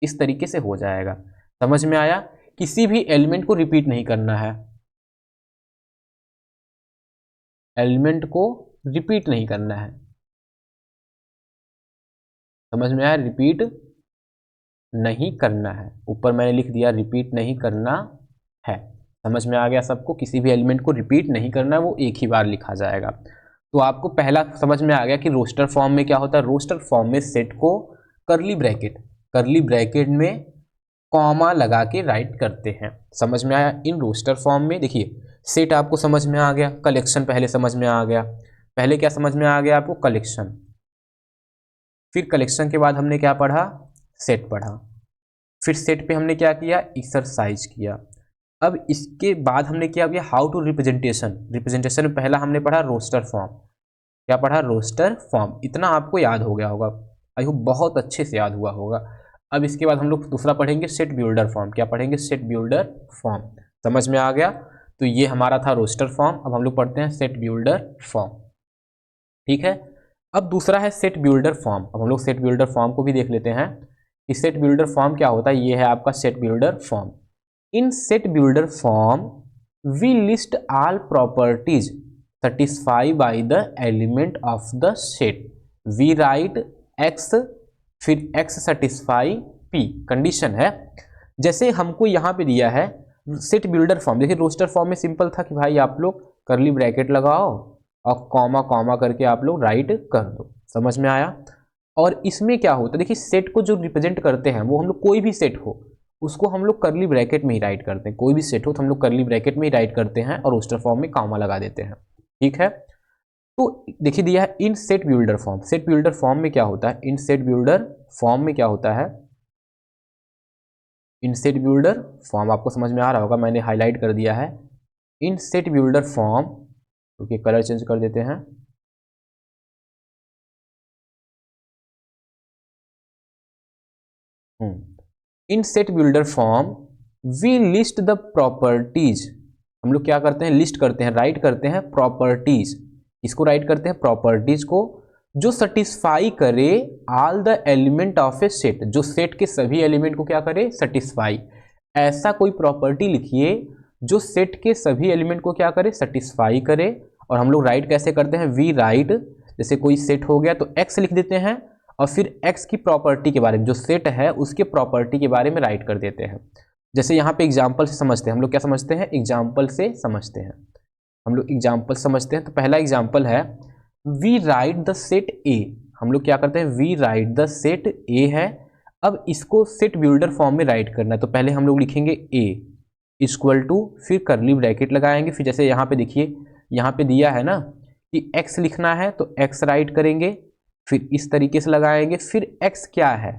इस तरीके से हो जाएगा। समझ में आया? किसी भी एलिमेंट को रिपीट नहीं करना है, एलिमेंट को रिपीट नहीं करना है। समझ में आया? रिपीट नहीं करना है, ऊपर मैंने लिख दिया रिपीट नहीं करना है। समझ में आ गया सबको? किसी भी एलिमेंट को रिपीट नहीं करना है, वो एक ही बार लिखा जाएगा। तो आपको पहला समझ में आ गया कि रोस्टर फॉर्म में क्या होता है। रोस्टर फॉर्म में सेट को करली ब्रैकेट में कॉमा लगा के राइट करते हैं। समझ में आया? इन रोस्टर फॉर्म में देखिए, सेट आपको समझ में आ गया, कलेक्शन पहले समझ में आ गया। पहले क्या समझ में आ गया आपको, कलेक्शन। फिर कलेक्शन के बाद हमने क्या पढ़ा, सेट पढ़ा। फिर सेट पे हमने क्या किया, एक्सरसाइज किया। अब इसके बाद हमने क्या किया, हाउ टू रिप्रेजेंटेशन में पहला हमने पढ़ा रोस्टर फॉर्म। क्या पढ़ा, रोस्टर फॉर्म। इतना आपको याद हो गया होगा, आई होप बहुत अच्छे से याद हुआ होगा। अब इसके बाद हम लोग दूसरा पढ़ेंगे सेट बिल्डर फॉर्म। क्या पढ़ेंगे, सेट बिल्डर फॉर्म। समझ में आ गया? तो ये हमारा था रोस्टर फॉर्म। अब हम लोग पढ़ते हैं सेट बिल्डर फॉर्म। ठीक है, अब दूसरा है सेट बिल्डर फॉर्म। अब हम लोग सेट बिल्डर फॉर्म को भी देख लेते हैं कि सेट बिल्डर फॉर्म क्या होता है। ये है आपका set builder form. In set builder form we list all properties satisfy by the element of the set। We write x, फिर x satisfy p, कंडीशन है। जैसे हमको यहाँ पे दिया है सेट बिल्डर फॉर्म। देखिए रोस्टर फॉर्म में सिंपल था कि भाई आप लोग करली ब्रैकेट लगाओ और कॉमा कॉमा करके आप लोग राइट कर दो। समझ में आया? और इसमें क्या होता है, देखिए सेट को जो रिप्रेजेंट करते हैं वो हम लोग कोई भी सेट हो उसको हम लोग करली ब्रैकेट में ही राइट करते हैं। कोई भी सेट हो तो हम लोग करली ब्रैकेट में ही राइट करते हैं और रोस्टर फॉर्म में कॉमा लगा देते हैं। ठीक है, तो देखिए दिया है in set builder form. Set builder form में क्या होता है, इन सेट बिल्डर फॉर्म में क्या होता है, इन सेट बिल्डर फॉर्म आपको समझ में आ रहा होगा, मैंने हाईलाइट कर दिया है। In set builder form, okay colour change कर देते हैं। In set builder form we list the properties. हम लोग क्या करते हैं, लिस्ट करते हैं, राइट करते हैं प्रॉपर्टीज। इसको राइट करते हैं प्रॉपर्टीज को जो सेटिस्फाई करे all the element of a set. जो सेट के सभी एलिमेंट को क्या करे, सेटिस्फाई। ऐसा कोई प्रॉपर्टी लिखिए जो सेट के सभी एलिमेंट को क्या करे, सेटिस्फाई करे। और हम लोग राइट कैसे करते हैं, वी राइट, जैसे कोई सेट हो गया तो एक्स लिख देते हैं और फिर x की प्रॉपर्टी के बारे में, जो सेट है उसके प्रॉपर्टी के बारे में राइट कर देते हैं। जैसे यहाँ पे एग्जाम्पल से समझते हैं, हम लोग क्या समझते हैं, एग्जाम्पल से समझते हैं। हम लोग एग्जाम्पल समझते हैं। तो पहला एग्जाम्पल है we write the set A. हम लोग क्या करते हैं, we write the set A है। अब इसको सेट बिल्डर फॉर्म में राइट करना है। तो पहले हम लोग लिखेंगे ए इक्वल टू, फिर करली ब्रैकेट लगाएंगे। फिर जैसे यहाँ पे देखिए, यहाँ पे दिया है ना कि x लिखना है तो x राइट करेंगे, फिर इस तरीके से लगाएंगे। फिर x क्या है,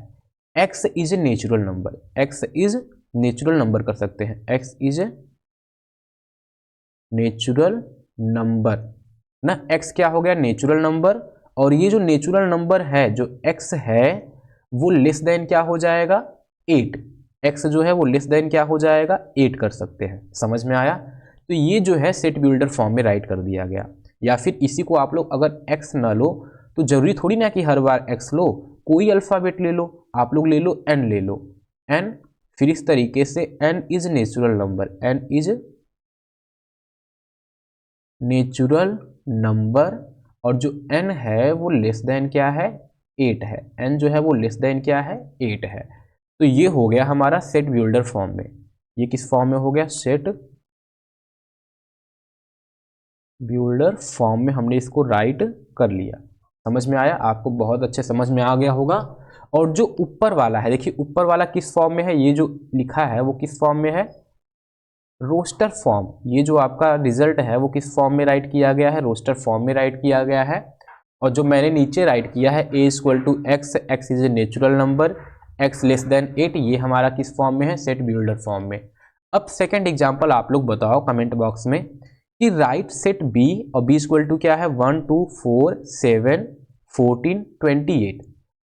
x is a natural number, x is natural number कर सकते हैं, x इज नेचुरल नंबर ना। x क्या हो गया, नेचुरल नंबर। और ये जो नेचुरल नंबर है, जो x है वो लेस देन क्या हो जाएगा, 8। x जो है वो लेस देन क्या हो जाएगा, 8 कर सकते हैं। समझ में आया? तो ये जो है सेट बिल्डर फॉर्म में राइट कर दिया गया। या फिर इसी को आप लोग अगर x ना लो तो जरूरी थोड़ी ना कि हर बार x लो, कोई अल्फ़ाबेट ले लो, आप लोग ले लो n, ले लो n। फिर इस तरीके से n is natural number, n is natural number. और जो n है वो लेस देन क्या है, 8 है, n जो है वो लेस देन क्या है 8 है। तो ये हो गया हमारा सेट बिल्डर फॉर्म में। ये किस फॉर्म में हो गया, सेट बिल्डर फॉर्म में हमने इसको राइट कर लिया। समझ में आया आपको, बहुत अच्छे समझ में आ गया होगा। और जो ऊपर वाला है, देखिए ऊपर वाला किस फॉर्म में है, ये जो लिखा है वो किस फॉर्म में है, रोस्टर फॉर्म। ये जो आपका रिजल्ट है वो किस फॉर्म में राइट किया गया है, रोस्टर फॉर्म में राइट किया गया है। और जो मैंने नीचे राइट किया है a equal to x, x is a natural number, x less than 8, ये हमारा किस फॉर्म में है, सेट बिल्डर फॉर्म में। अब सेकंड एग्जांपल आप लोग बताओ कमेंट बॉक्स में कि राइट सेट b, और b इक्वल टू क्या है 1 2 4 7 14 28।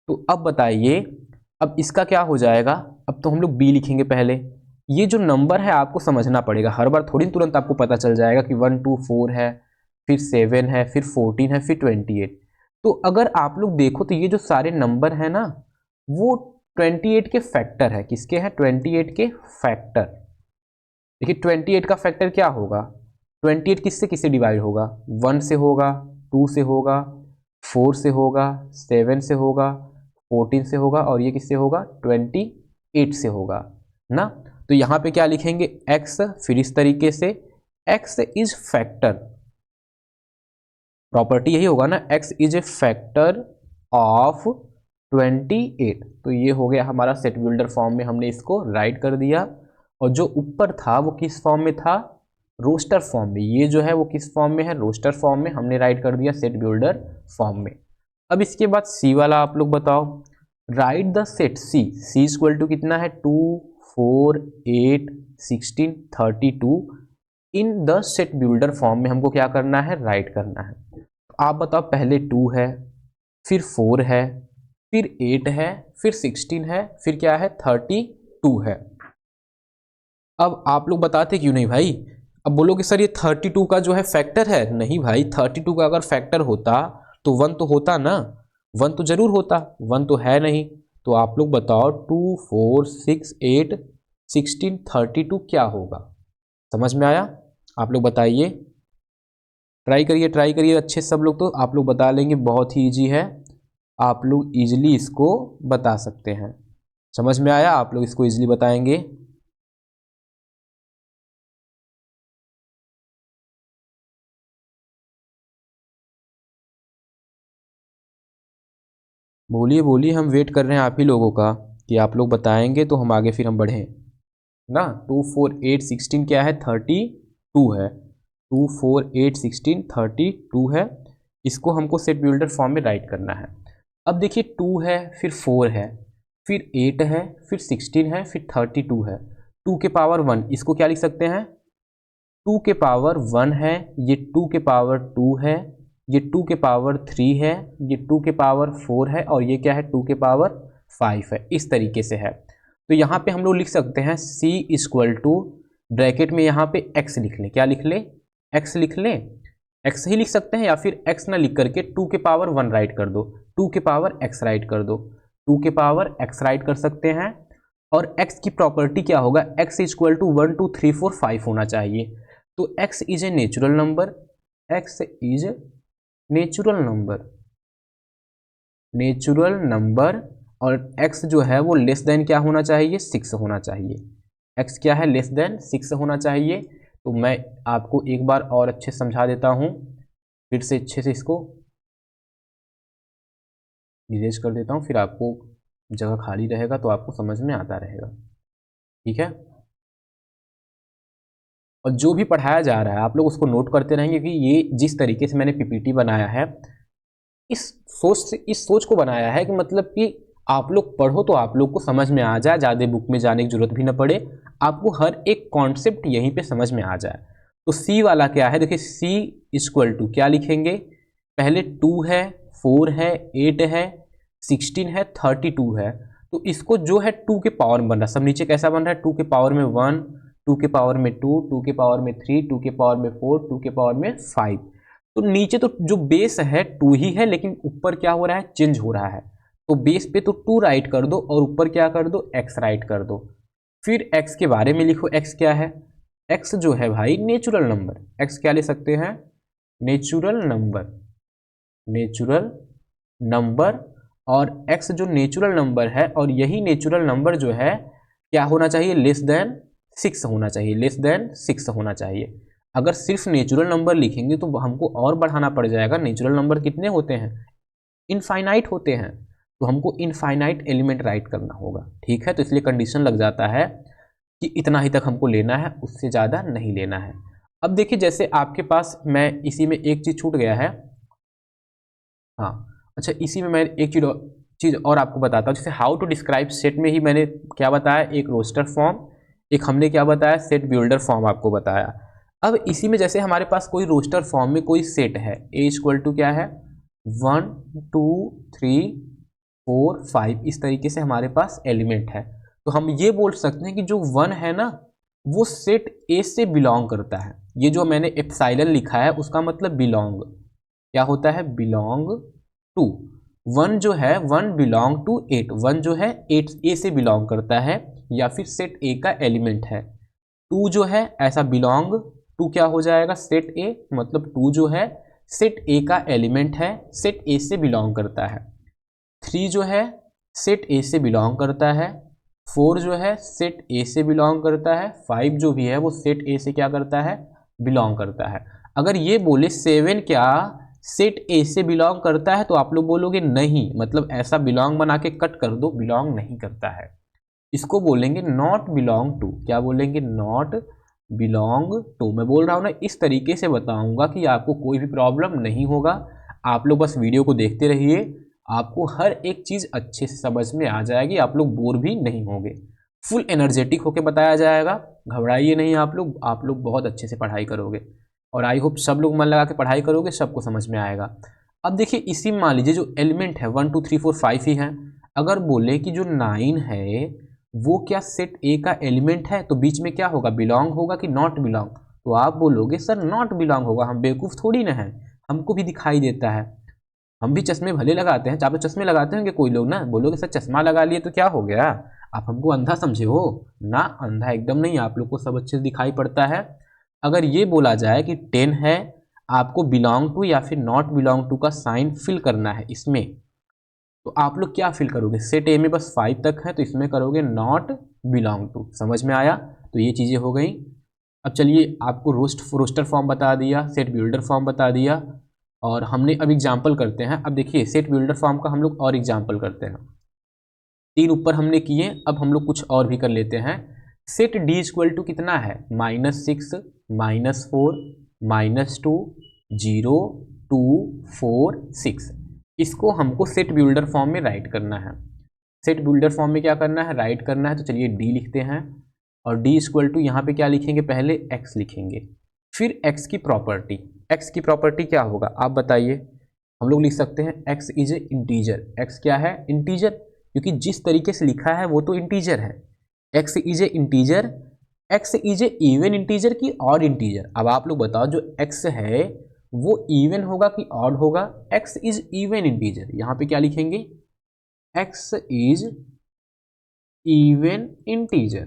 तो अब बताइए, अब इसका क्या हो जाएगा, अब तो हम लोग b लिखेंगे पहले। ये जो नंबर है आपको समझना पड़ेगा, हर बार थोड़ी तुरंत आपको पता चल जाएगा कि 1 2 4 है, फिर 7 है, फिर 14 है, फिर 28। तो अगर आप लोग देखो तो ये जो सारे नंबर है ना, वो 28 के फैक्टर है। किसके हैं, 28 के फैक्टर। देखिए 28 का फैक्टर क्या होगा, 28 किससे किससे डिवाइड होगा, 1 से होगा, 2 से होगा, 4 से होगा, 7 से होगा, 14 से होगा, और ये किससे होगा, 28 से होगा ना। तो यहाँ पे क्या लिखेंगे, x, फिर इस तरीके से x इज फैक्टर, प्रॉपर्टी यही होगा ना, x is a factor of 28। तो ये हो गया हमारा सेट बिल्डर फॉर्म में, हमने इसको राइट कर दिया। और जो ऊपर था वो किस फॉर्म में था, रोस्टर फॉर्म में। ये जो है वो किस फॉर्म में है, रोस्टर फॉर्म में, हमने राइट कर दिया सेट बिल्डर फॉर्म में। अब इसके बाद सी वाला आप लोग बताओ, write the set C equal to कितना है 2 4 8 16 32 in the set builder form में हमको क्या करना है, राइट करना है। तो आप बताओ, पहले 2 है, फिर 4 है, फिर 8 है, फिर 16 है, फिर क्या है 32 है। अब आप लोग बताते क्यों नहीं भाई, अब बोलोगे सर ये 32 का जो है फैक्टर है, नहीं भाई 32 का अगर फैक्टर होता तो 1 तो होता ना, 1 तो जरूर होता, 1 तो है नहीं। तो आप लोग बताओ 2 4 6 8 16 32 क्या होगा, समझ में आया, आप लोग बताइए, ट्राई करिए अच्छे सब लोग, तो आप लोग बता लेंगे, बहुत ही ईजी है, आप लोग ईजिली इसको बता सकते हैं। समझ में आया, आप लोग इसको ईजिली बताएंगे। बोलिए बोलिए, हम वेट कर रहे हैं आप ही लोगों का, कि आप लोग बताएंगे तो हम आगे फिर हम बढ़ें ना। 2 4 8 16 क्या है, 32 है, 2 4 8 16 32 है। इसको हमको सेट बिल्डर फॉर्म में राइट करना है। अब देखिए 2 है, फिर 4 है, फिर 8 है, फिर 16 है, फिर 32 है। 2 के पावर 1, इसको क्या लिख सकते हैं, 2 के पावर 1 है, ये 2 के पावर 2 है, ये 2 के पावर 3 है, ये 2 के पावर 4 है, और ये क्या है 2 के पावर 5 है। इस तरीके से है। तो यहाँ पे हम लोग लिख सकते हैं c इक्वल टू, ब्रैकेट में यहाँ पे x लिख लें, क्या लिख लें, x लिख लें, x ही लिख सकते हैं, या फिर x ना लिख करके 2 के पावर 1 राइट कर दो, 2 के पावर x राइट कर दो, 2 के पावर x राइट कर सकते हैं। और x की प्रॉपर्टी क्या होगा, x इक्वल टू 1 2 3 4 5 होना चाहिए। तो x is a natural number, x is natural number, natural number, और x जो है वो लेस देन क्या होना चाहिए, 6 होना चाहिए। x क्या है, लेस देन 6 होना चाहिए। तो मैं आपको एक बार और अच्छे से समझा देता हूँ, फिर से अच्छे से इसको इरेज कर देता हूँ, फिर आपको जगह खाली रहेगा तो आपको समझ में आता रहेगा, ठीक है। और जो भी पढ़ाया जा रहा है आप लोग उसको नोट करते रहेंगे कि ये जिस तरीके से मैंने पीपीटी बनाया है, इस सोच को बनाया है कि मतलब कि आप लोग पढ़ो तो आप लोग को समझ में आ जाए, ज़्यादा बुक में जाने की जरूरत भी ना पड़े, आपको हर एक कॉन्सेप्ट यहीं पे समझ में आ जाए। तो सी वाला क्या है, देखिए सी इक्वल टू क्या लिखेंगे, पहले 2 है, 4 है, 8 है, 16 है, 32 है। तो इसको जो है 2 के पावर में बन रहा है, सब नीचे कैसा बन रहा है, 2 के पावर में 1, 2 के पावर में 2, 2 के पावर में 3, 2 के पावर में 4, 2 के पावर में 5। तो नीचे तो जो बेस है 2 ही है, लेकिन ऊपर क्या हो रहा है, चेंज हो रहा है। तो बेस पे तो 2 राइट कर दो, और ऊपर क्या कर दो, x राइट कर दो। फिर x के बारे में लिखो, x क्या है, x जो है भाई नेचुरल नंबर, x क्या ले सकते हैं, नेचुरल नंबर, नेचुरल नंबर। और x जो नेचुरल नंबर है, और यही नेचुरल नंबर जो है क्या होना चाहिए, लेस देन 6 होना चाहिए, लेस देन 6 होना चाहिए। अगर सिर्फ नेचुरल नंबर लिखेंगे तो हमको और बढ़ाना पड़ जाएगा। नेचुरल नंबर कितने होते हैं, इनफाइनाइट होते हैं, तो हमको इनफाइनाइट एलिमेंट राइट करना होगा। ठीक है, तो इसलिए कंडीशन लग जाता है कि इतना ही तक हमको लेना है, उससे ज़्यादा नहीं लेना है। अब देखिए जैसे आपके पास, मैं इसी में एक चीज़ छूट गया है, हाँ अच्छा, इसी में मैं एक चीज़ और आपको बताता हूँ। जैसे हाउ टू डिस्क्राइब सेट में ही मैंने क्या बताया, एक रोस्टर फॉर्म, एक हमने क्या बताया, सेट बिल्डर फॉर्म आपको बताया। अब इसी में जैसे हमारे पास कोई रोस्टर फॉर्म में कोई सेट है, ए इक्वल टू क्या है, 1 2 3 4 5, इस तरीके से हमारे पास एलिमेंट है। तो हम ये बोल सकते हैं कि जो 1 है ना, वो सेट ए से बिलोंग करता है। ये जो मैंने एप्सिलॉन लिखा है उसका मतलब बिलोंग, क्या होता है, बिलोंग टू। 1 जो है 1 बिलोंग टू 8, 1 जो है 8 ए से बिलोंग करता है या फिर सेट ए का एलिमेंट है। 2 जो है ऐसा बिलोंग टू क्या हो जाएगा, सेट ए, मतलब 2 जो है सेट ए का एलिमेंट है, सेट ए से बिलोंग करता है। 3 जो है सेट ए से बिलोंग करता है। 4 जो है सेट ए से बिलोंग करता है। 5 जो भी है वो सेट ए से क्या करता है, बिलोंग करता है। अगर ये बोले 7 क्या सेट ए से बिलोंग करता है, तो आप लोग बोलोगे नहीं, मतलब ऐसा बिलोंग बना के कट कर दो, बिलोंग नहीं करता है। इसको बोलेंगे नॉट बिलोंग टू, क्या बोलेंगे, नॉट बिलोंग टू। मैं बोल रहा हूँ ना, इस तरीके से बताऊंगा कि आपको कोई भी प्रॉब्लम नहीं होगा। आप लोग बस वीडियो को देखते रहिए, आपको हर एक चीज़ अच्छे से समझ में आ जाएगी, आप लोग बोर भी नहीं होंगे। फुल एनर्जेटिक होकर बताया जाएगा, घबराइए नहीं आप लोग बहुत अच्छे से पढ़ाई करोगे, और आई होप सब लोग मन लगा के पढ़ाई करोगे, सबको समझ में आएगा। अब देखिए इसी में मान लीजिए जो एलिमेंट है 1 2 3 4 5 ही है। अगर बोले कि जो 9 है वो क्या सेट ए का एलिमेंट है, तो बीच में क्या होगा, बिलोंग होगा कि नॉट बिलोंग, तो आप बोलोगे सर नॉट बिलोंग होगा, हम बेवकूफ़ थोड़ी ना है, हमको भी दिखाई देता है, हम भी चश्मे भले लगाते हैं। आप लोग चश्मे लगाते होंगे कोई लोग ना, बोलोगे सर चश्मा लगा लिए तो क्या हो गया, आप हमको अंधा समझे हो ना, अंधा एकदम नहीं, आप लोग को सब अच्छे से दिखाई पड़ता है। अगर ये बोला जाए कि 10 है, आपको बिलोंग टू या फिर नॉट बिलोंग टू का साइन फिल करना है इसमें, तो आप लोग क्या फिल करोगे, सेट ए में बस 5 तक है तो इसमें करोगे नॉट बिलोंग टू। समझ में आया, तो ये चीज़ें हो गई। अब चलिए आपको रोस्टर फॉर्म बता दिया, सेट बिल्डर फॉर्म बता दिया, और हमने अब एग्जाम्पल करते हैं। अब देखिए सेट बिल्डर फॉर्म का हम लोग और एग्जाम्पल करते हैं। 3 ऊपर हमने किए, अब हम लोग कुछ और भी कर लेते हैं। सेट डी इक्वल टू कितना है, -6 -4 -2 0 2 4 6, इसको हमको सेट बिल्डर फॉर्म में राइट करना है। सेट बिल्डर फॉर्म में क्या करना है, राइट करना है। तो चलिए डी लिखते हैं, और डी इक्वल टू यहाँ पे क्या लिखेंगे, पहले एक्स लिखेंगे, फिर एक्स की प्रॉपर्टी। एक्स की प्रॉपर्टी क्या होगा आप बताइए, हम लोग लिख सकते हैं x is a integer. X क्या है, इंटीजर, क्योंकि जिस तरीके से लिखा है वो तो इंटीजर है। X is a integer, x is A even integer की ऑड इंटीजर। अब आप लोग बताओ जो एक्स है वो इवन होगा कि ऑड होगा, एक्स इज इवन इंटीजर, यहाँ पे क्या लिखेंगे, एक्स इज इवन इंटीजर।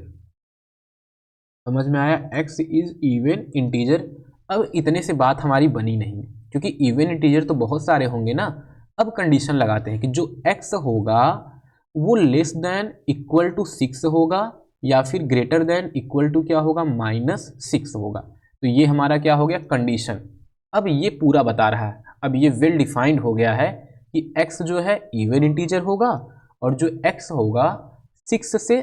समझ में आया, एक्स इज इवन इंटीजर। अब इतने से बात हमारी बनी नहीं, क्योंकि इवन इंटीजर तो बहुत सारे होंगे ना। अब कंडीशन लगाते हैं कि जो एक्स होगा वो लेस देन इक्वल टू 6 होगा, या फिर ग्रेटर देन इक्वल टू क्या होगा, -6 होगा। तो ये हमारा क्या हो गया, कंडीशन। अब ये पूरा बता रहा है, अब ये वेल डिफाइंड हो गया है कि एक्स जो है इवन इंटीजर होगा, और जो एक्स होगा 6 से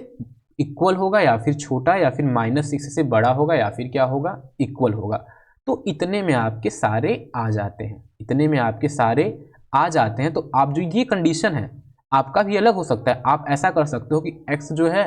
इक्वल होगा या फिर छोटा, या फिर -6 से बड़ा होगा, या फिर क्या होगा, इक्वल होगा। तो इतने में आपके सारे आ जाते हैं, इतने में आपके सारे आ जाते हैं। तो आप जो ये कंडीशन है आपका भी अलग हो सकता है। आप ऐसा कर सकते हो कि x जो है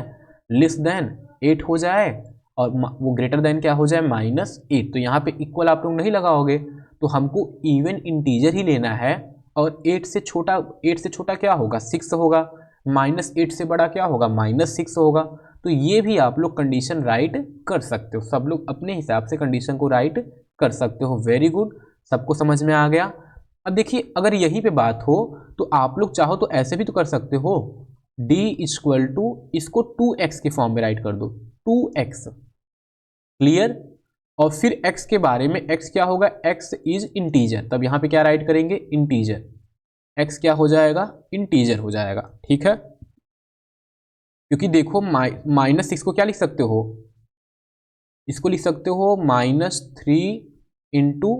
लेस देन 8 हो जाए, और वो ग्रेटर देन क्या हो जाए, -8। तो यहाँ पे इक्वल आप लोग नहीं लगाओगे, तो हमको इवन इंटीजर ही लेना है। और 8 से छोटा क्या होगा, 6 होगा, -8 से बड़ा क्या होगा, -6 होगा। तो ये भी आप लोग कंडीशन राइट कर सकते हो, सब लोग अपने हिसाब से कंडीशन को राइट कर सकते हो। वेरी गुड, सबको समझ में आ गया। अब देखिए अगर यहीं पे बात हो तो आप लोग चाहो तो ऐसे भी तो कर सकते हो, d इक्वल टू इसको 2x के फॉर्म में राइट कर दो, 2x, क्लियर। और फिर x के बारे में, x क्या होगा, x इज इंटीजर, तब यहाँ पे क्या राइट करेंगे, इंटीजर। x क्या हो जाएगा, इंटीजर हो जाएगा। ठीक है, क्योंकि देखो -6 को क्या लिख सकते हो, इसको लिख सकते हो -3 इंटू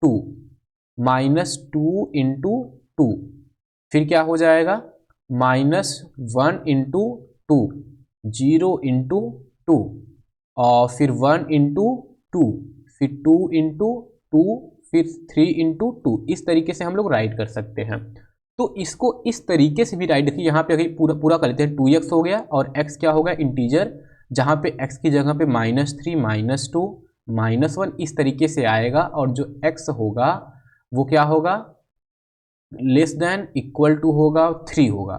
2, -2 इंटू 2, फिर क्या हो जाएगा -1 इंटू 2, 0 इंटू 2, और फिर 1 इंटू 2, फिर 2 इंटू 2, फिर 3 इंटू 2। इस तरीके से हम लोग राइट कर सकते हैं। तो इसको इस तरीके से भी राइट, देखिए यहाँ पे अगर पूरा पूरा कर लेते हैं, 2x हो गया और x क्या होगा, इंटीजर, जहाँ पे x की जगह पे -3 -2 -1 इस तरीके से आएगा, और जो x होगा वो क्या होगा, लेस देन इक्वल टू होगा 3 होगा,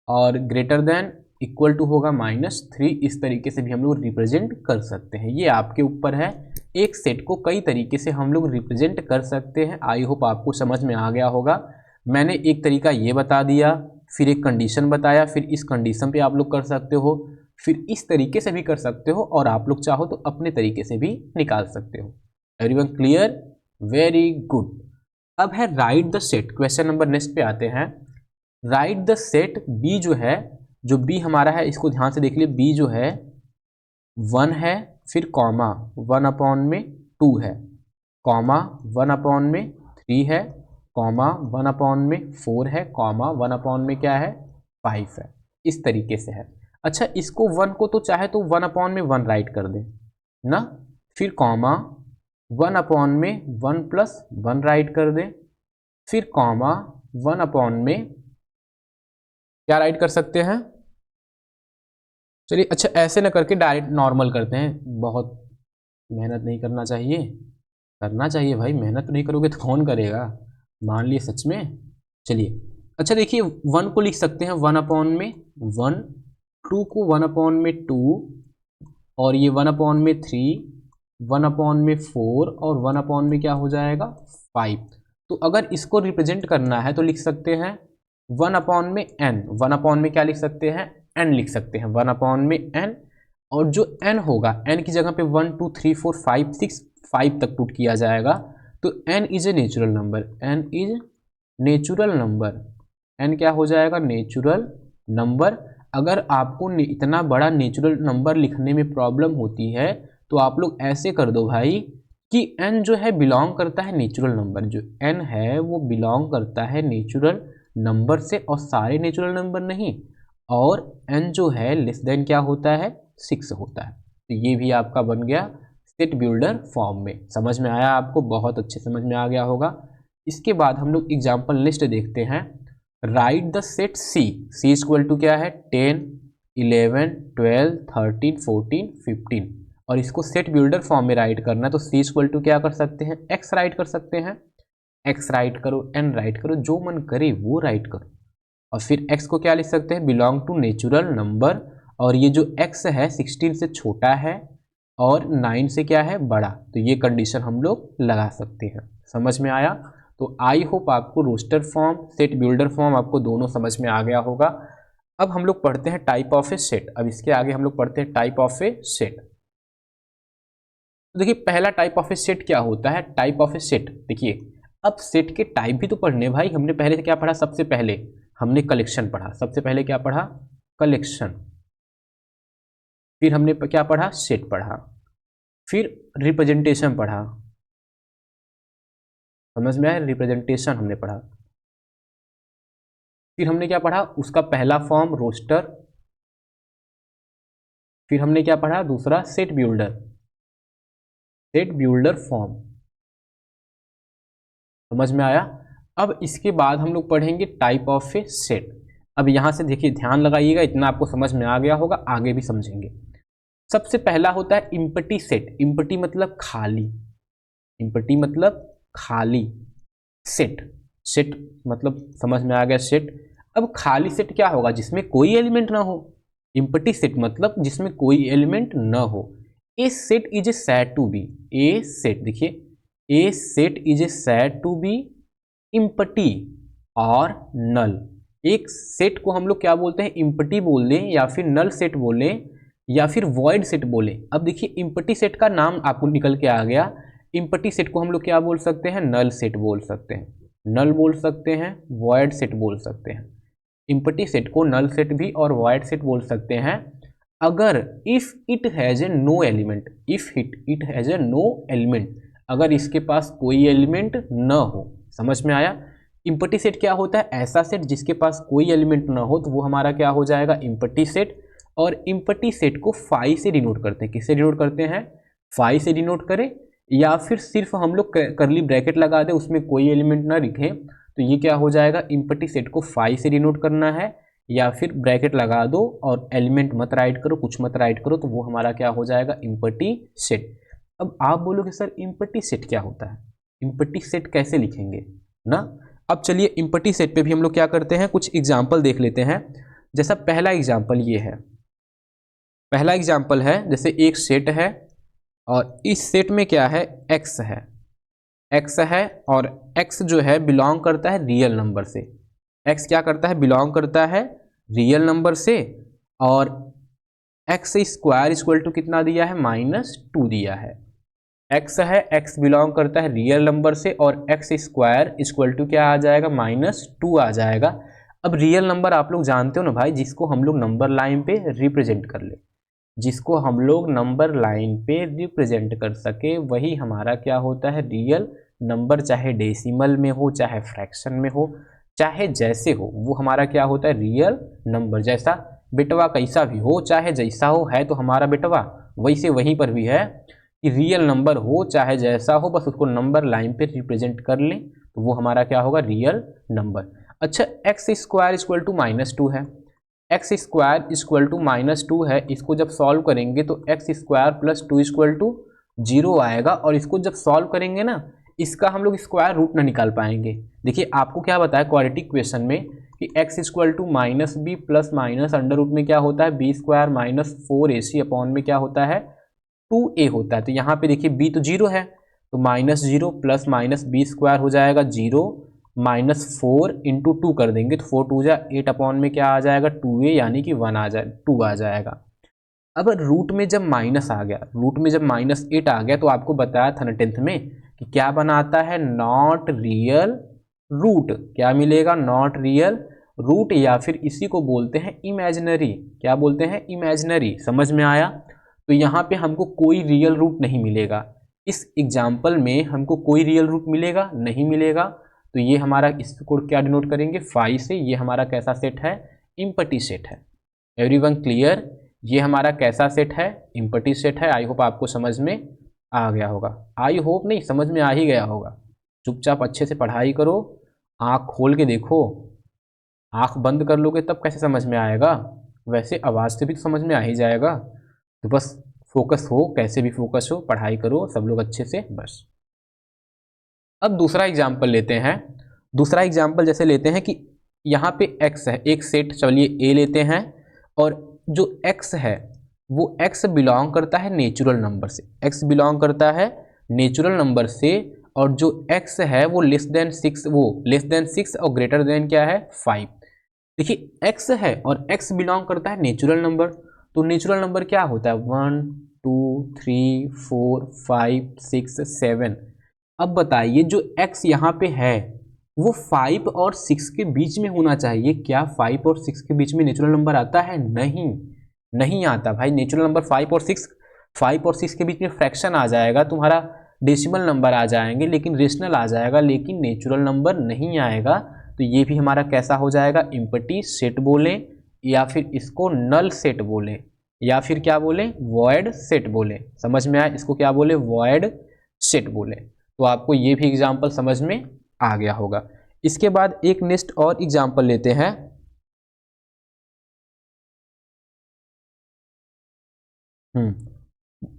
और ग्रेटर देन इक्वल टू होगा -3। इस तरीके से भी हम लोग रिप्रेजेंट कर सकते हैं। ये आपके ऊपर है, एक सेट को कई तरीके से हम लोग रिप्रेजेंट कर सकते हैं। आई होप आपको समझ में आ गया होगा। मैंने एक तरीका ये बता दिया, फिर एक कंडीशन बताया, फिर इस कंडीशन पे आप लोग कर सकते हो, फिर इस तरीके से भी कर सकते हो, और आप लोग चाहो तो अपने तरीके से भी निकाल सकते हो। Everyone clear? Very good. अब है right the set. Question number next पे आते हैं। राइट द सेट बी जो है, जो बी हमारा है इसको ध्यान से देख लिए, बी जो है 1 है, फिर कॉमा 1/2 है, कॉमा 1/3 है, कॉमा 1/4 है, कॉमा 1 क्या है, 5 है। इस तरीके से है। अच्छा, इसको 1 को तो चाहे तो 1/1 राइट कर दें ना, फिर कॉमा 1/1 + 1 राइट कर दें, फिर कॉमा 1 क्या राइट कर सकते हैं, चलिए अच्छा ऐसे ना करके डायरेक्ट नॉर्मल करते हैं। बहुत मेहनत नहीं करना चाहिए, करना चाहिए भाई, मेहनत नहीं करोगे तो कौन करेगा, मान लिए सच में। चलिए अच्छा देखिए, 1 को लिख सकते हैं 1/1, 2 को 1/2, और ये 1/3, 1/4, और 1 क्या हो जाएगा, 5। तो अगर इसको रिप्रेजेंट करना है तो लिख सकते हैं 1/n। 1 क्या लिख सकते हैं, n लिख सकते हैं, 1/n। और जो n होगा, n की जगह पे 1 2 3 4 5 6 5 तक पुट किया जाएगा। तो n is a natural number, n is natural number, n क्या हो जाएगा, नेचुरल नंबर। अगर आपको इतना बड़ा नेचुरल नंबर लिखने में प्रॉब्लम होती है तो आप लोग ऐसे कर दो भाई कि n जो है बिलोंग करता है नेचुरल नंबर, जो n है वो बिलोंग करता है नेचुरल नंबर से, और सारे नेचुरल नंबर नहीं, और n जो है लेस देन क्या होता है, 6 होता है। तो ये भी आपका बन गया सेट बिल्डर फॉर्म में। समझ में आया आपको, बहुत अच्छे समझ में आ गया होगा। इसके बाद हम लोग एग्जाम्पल लिस्ट देखते हैं। Write the set C. C equal to क्या है, 10 11 12 13 14 15, और इसको सेट बिल्डर फॉर्म में राइट करना है। तो सी इक्वल टू क्या कर सकते हैं, एक्स राइट कर सकते हैं, एक्स राइट करो, एन राइट करो, जो मन करे वो राइट करो। और फिर x को क्या लिख सकते हैं, बिलोंग टू नेचुरल नंबर, और ये जो x है 16 से छोटा है और 9 से क्या है, बड़ा। तो ये कंडीशन हम लोग लगा सकते हैं। समझ में आया? तो आई होप आपको roster form, set builder form आपको दोनों समझ में आ गया होगा। अब हम लोग पढ़ते हैं टाइप ऑफ ए सेट। अब इसके आगे हम लोग पढ़ते हैं टाइप ऑफ ए सेट। तो देखिए पहला टाइप ऑफ ए सेट क्या होता है, टाइप ऑफ ए सेट। देखिए अब सेट के टाइप भी तो पढ़ने भाई। हमने पहले से क्या पढ़ा, सबसे पहले हमने कलेक्शन पढ़ा। सबसे पहले क्या पढ़ा, कलेक्शन। फिर हमने क्या पढ़ा, सेट पढ़ा। फिर रिप्रेजेंटेशन पढ़ा। समझ में आया, रिप्रेजेंटेशन हमने पढ़ा। फिर हमने क्या पढ़ा, उसका पहला फॉर्म रोस्टर। फिर हमने क्या पढ़ा, दूसरा set builder, set builder form. समझ में आया? अब इसके बाद हम लोग पढ़ेंगे टाइप ऑफ ए सेट। अब यहाँ से देखिए ध्यान लगाइएगा, इतना आपको समझ में आ गया होगा, आगे भी समझेंगे। सबसे पहला होता है इम्पटी सेट। इम्पटी मतलब खाली, इम्पटी मतलब खाली, सेट, सेट मतलब समझ में आ गया, सेट। अब खाली सेट क्या होगा, जिसमें कोई एलिमेंट ना हो। इम्पटी सेट मतलब जिसमें कोई एलिमेंट ना हो। A set is a set to be, a set देखिए, a set is a set to be empty और नल। एक सेट को हम लोग क्या बोलते हैं, इम्पटी बोल दें, या फिर नल सेट बोले, या फिर वॉइड सेट बोले। अब देखिए इम्पटी सेट का नाम आपको निकल के आ गया। इम्पटी सेट को हम लोग क्या बोल सकते हैं, नल सेट बोल सकते हैं। नल बोल सकते हैं, वॉइड सेट बोल सकते हैं। एम्प्टी सेट को नल सेट भी और वॉइड सेट बोल सकते हैं अगर if it has a no element, if it has a no element, अगर इसके पास कोई एलिमेंट न हो। समझ में आया? एम्प्टी सेट क्या होता है? ऐसा सेट जिसके पास कोई एलिमेंट ना हो, तो वो हमारा क्या हो जाएगा? Empty set. और एम्प्टी सेट को फाई से डिनोट करते हैं। किससे डिनोट करते हैं? फाई से डिनोट करें, या फिर सिर्फ हम लोग करली ब्रैकेट लगा दें, उसमें कोई एलिमेंट ना लिखें, तो ये क्या हो जाएगा? एम्प्टी सेट को फाई से डिनोट करना है, या फिर ब्रैकेट लगा दो और एलिमेंट मत राइट करो, कुछ मत राइट करो, तो वो हमारा क्या हो जाएगा? Empty set. अब आप बोलोगे सर एम्प्टी सेट क्या होता है, एम्प्टी सेट कैसे लिखेंगे ना? अब चलिए एम्प्टी सेट पे भी हम लोग क्या करते हैं, कुछ एग्जाम्पल देख लेते हैं। जैसा पहला एग्जाम्पल ये है, पहला एग्जाम्पल है जैसे एक सेट है और इस सेट में क्या है? एक्स है, एक्स है, और एक्स जो है बिलोंग करता है रियल नंबर से। एक्स क्या करता है? बिलोंग करता है रियल नंबर से। और एक्स स्क्वायर इक्वल टू कितना दिया है? -2 दिया है। एक्स है, एक्स बिलोंग करता है रियल नंबर से, और एक्स स्क्वायर इक्वल टू क्या आ जाएगा? -2 आ जाएगा। अब रियल नंबर आप लोग जानते हो ना भाई, जिसको हम लोग नंबर लाइन पे रिप्रेजेंट कर ले, जिसको हम लोग नंबर लाइन पे रिप्रेजेंट कर सके, वही हमारा क्या होता है? Real number. चाहे डेसिमल में हो, चाहे फ्रैक्शन में हो, चाहे जैसे हो, वो हमारा क्या होता है? Real number. जैसा बेटवा कैसा भी हो, चाहे जैसा हो, है तो हमारा बेटवा, वैसे वहीं पर भी है कि रियल नंबर हो चाहे जैसा हो, बस उसको नंबर लाइन पे रिप्रेजेंट कर लें, तो वो हमारा क्या होगा? Real number. अच्छा, एक्स स्क्वायर इक्वल टू -2 है, एक्स स्क्वायर इक्वल टू -2 है, इसको जब सॉल्व करेंगे तो x square plus 2 equal to 0 आएगा, और इसको जब सॉल्व करेंगे ना, इसका हम लोग स्क्वायर रूट ना निकाल पाएंगे। देखिए आपको क्या बताया क्वाड्रेटिक क्वेश्चन में कि x equal to -b plus minus under root में क्या होता है? बी स्क्वायर -4ac अपॉन में क्या होता है? 2a होता है। तो यहाँ पे देखिए b तो 0 है, तो -0 प्लस माइनस बी स्क्वायर हो जाएगा 0, -4 इंटू 2 कर देंगे तो 4 2 जा 8 अपॉन में क्या आ जाएगा? 2a, यानी कि 1 आ जाए 2 आ जाएगा। अब रूट में जब माइनस आ गया, रूट में जब -8 आ गया, तो आपको बताया था ना 10th में कि क्या बनाता है? Not real root. क्या मिलेगा? नॉट रियल रूट, या फिर इसी को बोलते हैं इमेजिनरी। क्या बोलते हैं? इमेजिनरी। समझ में आया? तो यहाँ पे हमको कोई रियल रूट नहीं मिलेगा, इस एग्जाम्पल में हमको कोई रियल रूट मिलेगा नहीं मिलेगा। तो ये हमारा, इसको क्या डिनोट करेंगे? 5 से। ये हमारा कैसा सेट है? इम्पटी सेट है। Everyone clear? ये हमारा कैसा सेट है? इम्पटी सेट है। आई होप आपको समझ में आ गया होगा। आई होप नहीं, समझ में आ ही गया होगा। चुपचाप अच्छे से पढ़ाई करो, आँख खोल के देखो। आँख बंद कर लोगे तब कैसे समझ में आएगा? वैसे आवाज़ से भी तो समझ में आ ही जाएगा। तो बस फोकस हो, कैसे भी फोकस हो, पढ़ाई करो सब लोग अच्छे से बस। अब दूसरा एग्जाम्पल लेते हैं। दूसरा एग्जाम्पल जैसे लेते हैं कि यहाँ पे x है, एक सेट, चलिए a लेते हैं, और जो x है वो x बिलोंग करता है नेचुरल नंबर से, x बिलोंग करता है नेचुरल नंबर से, और जो x है वो लेस देन 6, वो लेस देन 6 और ग्रेटर देन क्या है? 5। देखिए x है और x बिलोंग करता है नेचुरल नंबर, तो नेचुरल नंबर क्या होता है? 1 2 3 4 5 6 7। अब बताइए जो x यहाँ पे है वो 5 और 6 के बीच में होना चाहिए। क्या 5 और 6 के बीच में नेचुरल नंबर आता है? नहीं, नहीं आता भाई। नेचुरल नंबर 5 और 6, 5 और 6 के बीच में फ्रैक्शन आ जाएगा, तुम्हारा डेसिमल नंबर आ जाएंगे, लेकिन रेशनल आ जाएगा, लेकिन नेचुरल नंबर नहीं आएगा। तो ये भी हमारा कैसा हो जाएगा? इम्पटी सेट बोलें, या फिर इसको नल सेट बोलें, या फिर क्या बोलें? वॉइड सेट बोलें। समझ में आया? इसको क्या बोले? वॉइड सेट बोलें। तो आपको ये भी एग्जाम्पल समझ में आ गया होगा। इसके बाद एक नेक्स्ट और एग्जाम्पल लेते हैं।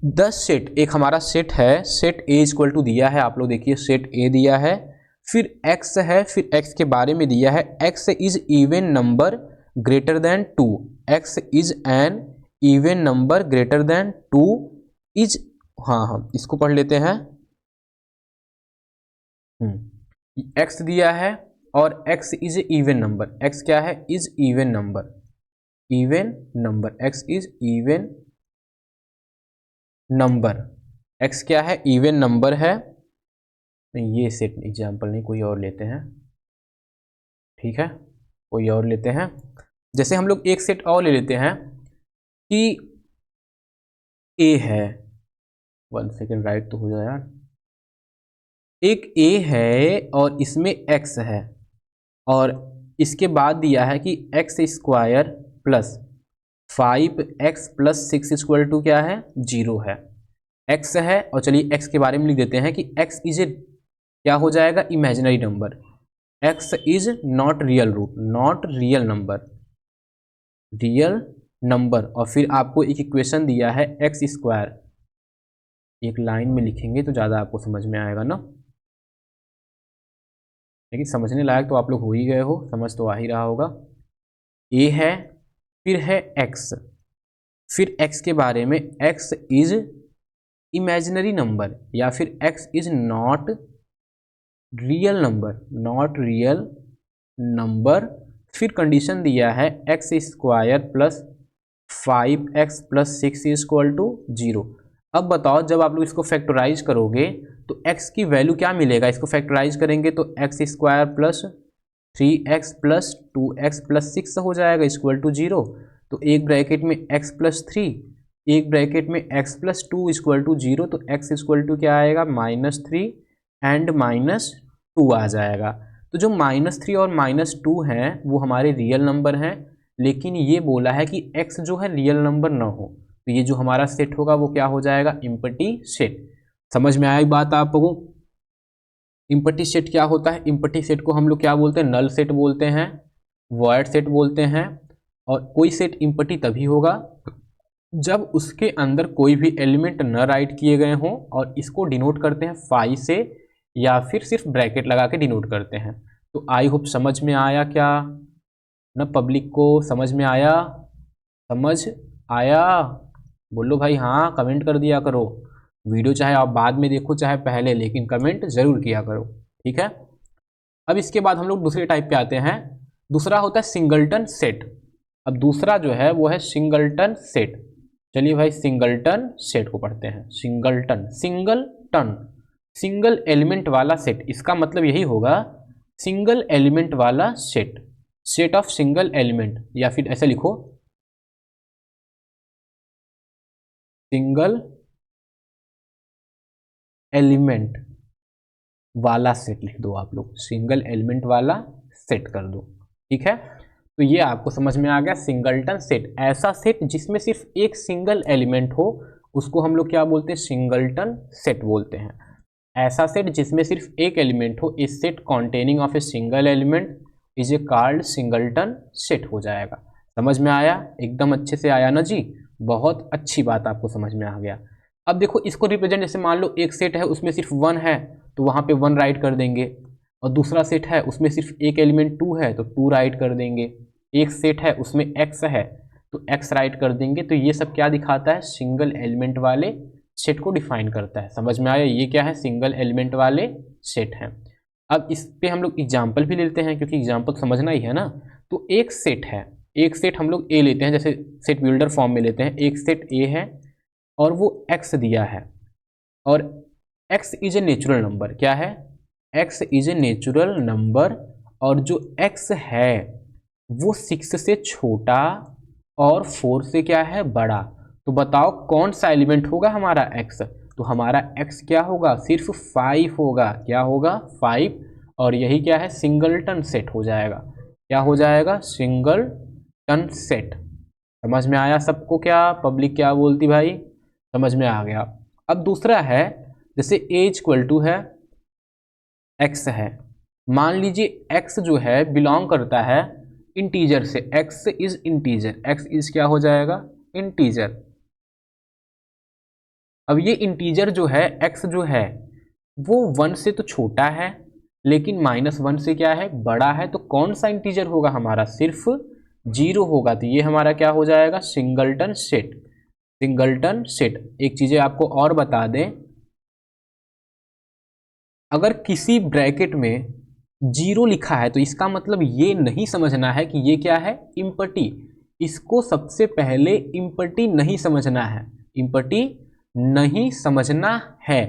द सेट, एक हमारा सेट है, सेट ए इक्वल टू दिया है, आप लोग देखिए सेट ए दिया है, फिर x है, फिर x के बारे में दिया है, x is even number greater than 2, x is an even number greater than 2 is, हाँ हाँ इसको पढ़ लेते हैं। x दिया है और x is even number, x क्या है? Is even number, even number, x is even number, x क्या है? इवन नंबर है। नहीं, ये सेट एग्जाम्पल नहीं, कोई और लेते हैं, ठीक है, कोई और लेते हैं। जैसे हम लोग एक सेट और ले लेते हैं कि ए है, 1 सेकेंड राइट तो हो जाए यार, एक ए है और इसमें एक्स है, और इसके बाद दिया है कि एक्स स्क्वायर प्लस 5x प्लस 6 इक्वल टू क्या है, 0 है। x है, और चलिए x के बारे में लिख देते हैं कि x इज ए क्या हो जाएगा, imaginary number. x is not real root, not real number, real number. और फिर आपको एक इक्वेशन दिया है x स्क्वायर, एक लाइन में लिखेंगे तो ज़्यादा आपको समझ में आएगा ना, लेकिन समझने लायक तो आप लोग हो ही गए हो, समझ तो आ ही रहा होगा। a है, फिर है x, फिर x के बारे में x इज इमेजिनरी नंबर या फिर x is not real number, not real number. फिर कंडीशन दिया है एक्स स्क्वायर प्लस 5x प्लस 6 इक्वल टू 0। अब बताओ जब आप लोग इसको फैक्टराइज करोगे तो x की वैल्यू क्या मिलेगा, इसको फैक्टराइज करेंगे तो x square plus 3x plus 2x plus 6 हो जाएगा इक्वल टू 0। तो एक ब्रैकेट में x प्लस 3, एक ब्रैकेट में x प्लस 2 इक्वल टू 0, तो x इक्वल टू क्या आएगा, -3 एंड -2 आ जाएगा। तो जो -3 और -2 हैं वो हमारे रियल नंबर हैं, लेकिन ये बोला है कि x जो है रियल नंबर ना हो, तो ये जो हमारा सेट होगा वो क्या हो जाएगा, इम्पटी सेट। समझ में आई बात आप लोगों? इम्पटी सेट क्या होता है, इम्पटी सेट को हम लोग क्या बोलते हैं, नल सेट बोलते हैं, वॉइड सेट बोलते हैं। और कोई सेट इम्पटी तभी होगा जब उसके अंदर कोई भी एलिमेंट न राइट किए गए हों, और इसको डिनोट करते हैं फाई से या फिर सिर्फ ब्रैकेट लगा के डिनोट करते हैं। तो आई होप समझ में आया क्या ना, पब्लिक को समझ में आया, समझ आया? बोलो भाई हाँ, कमेंट कर दिया करो। वीडियो चाहे आप बाद में देखो चाहे पहले, लेकिन कमेंट जरूर किया करो, ठीक है। अब इसके बाद हम लोग दूसरे टाइप पे आते हैं। दूसरा होता है सिंगलटन सेट। अब दूसरा जो है वो है सिंगलटन सेट। चलिए भाई सिंगलटन सेट को पढ़ते हैं। Singleton, singleton, single element वाला सेट, इसका मतलब यही होगा सिंगल एलिमेंट वाला set, set of single element, या फिर ऐसे लिखो सिंगल एलिमेंट वाला सेट, लिख दो आप लोग, सिंगल एलिमेंट वाला सेट कर दो, ठीक है। तो ये आपको समझ में आ गया सिंगलटन सेट। ऐसा सेट जिसमें सिर्फ एक सिंगल एलिमेंट हो उसको हम लोग क्या बोलते हैं, सिंगलटन सेट बोलते हैं। ऐसा सेट जिसमें सिर्फ एक एलिमेंट हो, इस set containing of a single element is a called singleton set हो जाएगा। समझ में आया? एकदम अच्छे से आया ना जी, बहुत अच्छी बात, आपको समझ में आ गया। अब देखो इसको रिप्रेजेंट, जैसे मान लो एक सेट है उसमें सिर्फ 1 है तो वहाँ पे 1 राइट कर देंगे, और दूसरा सेट है उसमें सिर्फ एक एलिमेंट 2 है तो 2 राइट कर देंगे, एक सेट है उसमें x है तो x राइट कर देंगे। तो ये सब क्या दिखाता है, सिंगल एलिमेंट वाले सेट को डिफाइन करता है। समझ में आया? ये क्या है, सिंगल एलिमेंट वाले सेट हैं। अब इस पे हम लोग एग्जाम्पल भी लेते हैं क्योंकि एग्जाम्पल समझना ही है ना। तो एक सेट है, एक सेट हम लोग ए लेते हैं, जैसे सेट बिल्डर फॉर्म में लेते हैं। एक सेट ए है और वो x दिया है, और x is a natural number. क्या है, x is a natural number, और जो x है वो 6 से छोटा और 4 से क्या है, बड़ा। तो बताओ कौन सा एलिमेंट होगा हमारा x? तो हमारा x क्या होगा, सिर्फ 5 होगा। क्या होगा, 5। और यही क्या है, सिंगलटन सेट हो जाएगा। क्या हो जाएगा, सिंगलटन सेट। समझ में आया सबको? क्या पब्लिक क्या बोलती भाई, समझ में आ गया? अब दूसरा है, जैसे a इक्वल टू है x है, मान लीजिए x जो है बिलोंग करता है इंटीजर से, x is integer, x is क्या हो जाएगा, इंटीजर। अब ये इंटीजर जो है x जो है वो 1 से तो छोटा है लेकिन -1 से क्या है, बड़ा है। तो कौन सा इंटीजर होगा हमारा, सिर्फ 0 होगा। तो ये हमारा क्या हो जाएगा, सिंगलटन सेट। Singleton set. एक चीज़ें आपको और बता दें, अगर किसी ब्रैकेट में 0 लिखा है तो इसका मतलब ये नहीं समझना है कि ये क्या है, इम्पटी। इसको सबसे पहले इम्पटी नहीं समझना है, इम्पटी नहीं समझना है,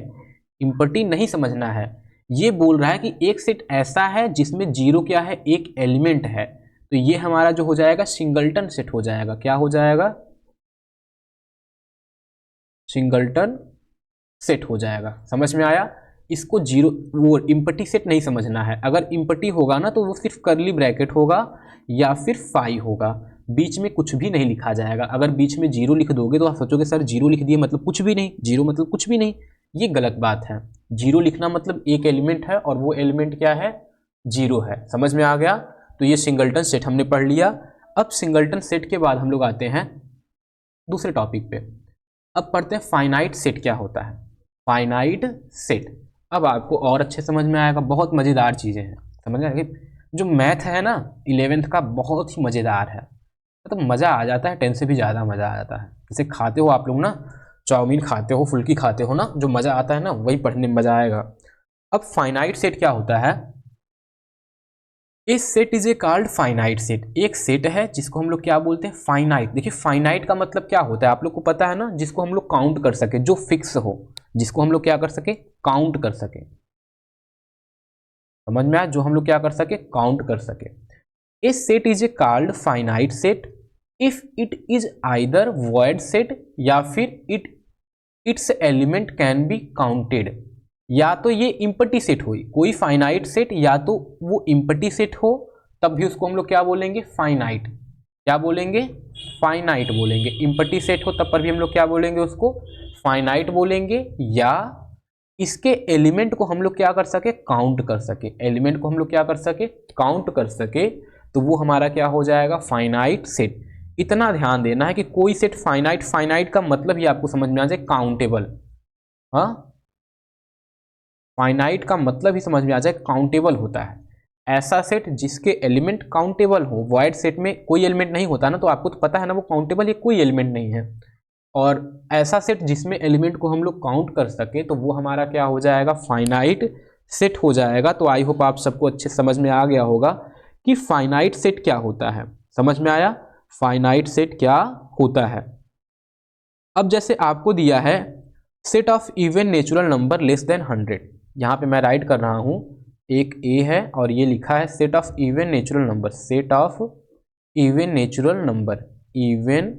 इम्पटी नहीं समझना है। ये बोल रहा है कि एक सेट ऐसा है जिसमें जीरो क्या है, एक एलिमेंट है, तो ये हमारा जो हो जाएगा सिंगलटन सेट हो जाएगा। क्या हो जाएगा? सिंगलटन सेट हो जाएगा। समझ में आया? इसको जीरो वो इम्पटी सेट नहीं समझना है। अगर इम्पटी होगा ना तो वो सिर्फ करली ब्रैकेट होगा या फिर फाई होगा, बीच में कुछ भी नहीं लिखा जाएगा। अगर बीच में जीरो लिख दोगे तो आप सोचोगे सर जीरो लिख दिए मतलब कुछ भी नहीं, जीरो मतलब कुछ भी नहीं। ये गलत बात है। जीरो लिखना मतलब एक एलिमेंट है और वो एलिमेंट क्या है? जीरो है। समझ में आ गया? तो ये सिंगलटन सेट हमने पढ़ लिया। अब सिंगलटन सेट के बाद हम लोग आते हैं दूसरे टॉपिक पे। अब पढ़ते हैं फाइनाइट सेट क्या होता है। फाइनाइट सेट अब आपको और अच्छे समझ में आएगा। बहुत मज़ेदार चीज़ें हैं, समझ में आएगी। जो मैथ है ना 11th का, बहुत ही मज़ेदार है। मतलब मज़ा आ जाता है, 10 से भी ज़्यादा मज़ा आ जाता है। जैसे खाते हो आप लोग ना, चाउमीन खाते हो, फुल्की खाते हो ना, जो मज़ा आता है ना वही पढ़ने में मज़ा आएगा। अब फाइनाइट सेट क्या होता है? इस set is a called finite set. एक सेट है जिसको हम लोग क्या बोलते हैं? फाइनाइट। देखिए फाइनाइट का मतलब क्या होता है आप लोग को पता है ना? जिसको हम लोग काउंट कर सके, जो फिक्स हो, जिसको हम लोग क्या कर सके? काउंट कर सके। समझ में आया? जो हम लोग क्या कर सके? काउंट कर सके। A set is a called finite set if it is either void set या फिर it's element can be counted. या तो ये इम्पटी सेट हुई, कोई फाइनाइट सेट, या तो वो इम्पटी सेट हो, तब भी उसको हम लोग क्या बोलेंगे? फाइनाइट। क्या बोलेंगे? फाइनाइट बोलेंगे। इम्पटी सेट हो तब पर भी हम लोग क्या बोलेंगे? उसको फाइनाइट बोलेंगे। या इसके एलिमेंट को हम लोग क्या कर सके? काउंट कर सके। एलिमेंट को हम लोग क्या कर सके? काउंट कर सके, तो वो हमारा क्या हो जाएगा? Finite set. इतना ध्यान देना है कि कोई सेट फाइनाइट, फाइनाइट का मतलब ही आपको समझ में आ जाए काउंटेबल। हाँ, फाइनाइट का मतलब ही समझ में आ जाए काउंटेबल होता है। ऐसा सेट जिसके एलिमेंट काउंटेबल हो। वॉइड सेट में कोई एलिमेंट नहीं होता ना, तो आपको तो पता है ना वो काउंटेबल है, कोई एलिमेंट नहीं है। और ऐसा सेट जिसमें एलिमेंट को हम लोग काउंट कर सके, तो वो हमारा क्या हो जाएगा? फाइनाइट सेट हो जाएगा। तो आई होप आप सबको अच्छे समझ में आ गया होगा कि फाइनाइट सेट क्या होता है। समझ में आया? फाइनाइट सेट क्या होता है। अब जैसे आपको दिया है set of even natural number less then 100। यहाँ पे मैं राइट कर रहा हूँ, एक ए है और ये लिखा है set of even natural number. Set of even natural number, even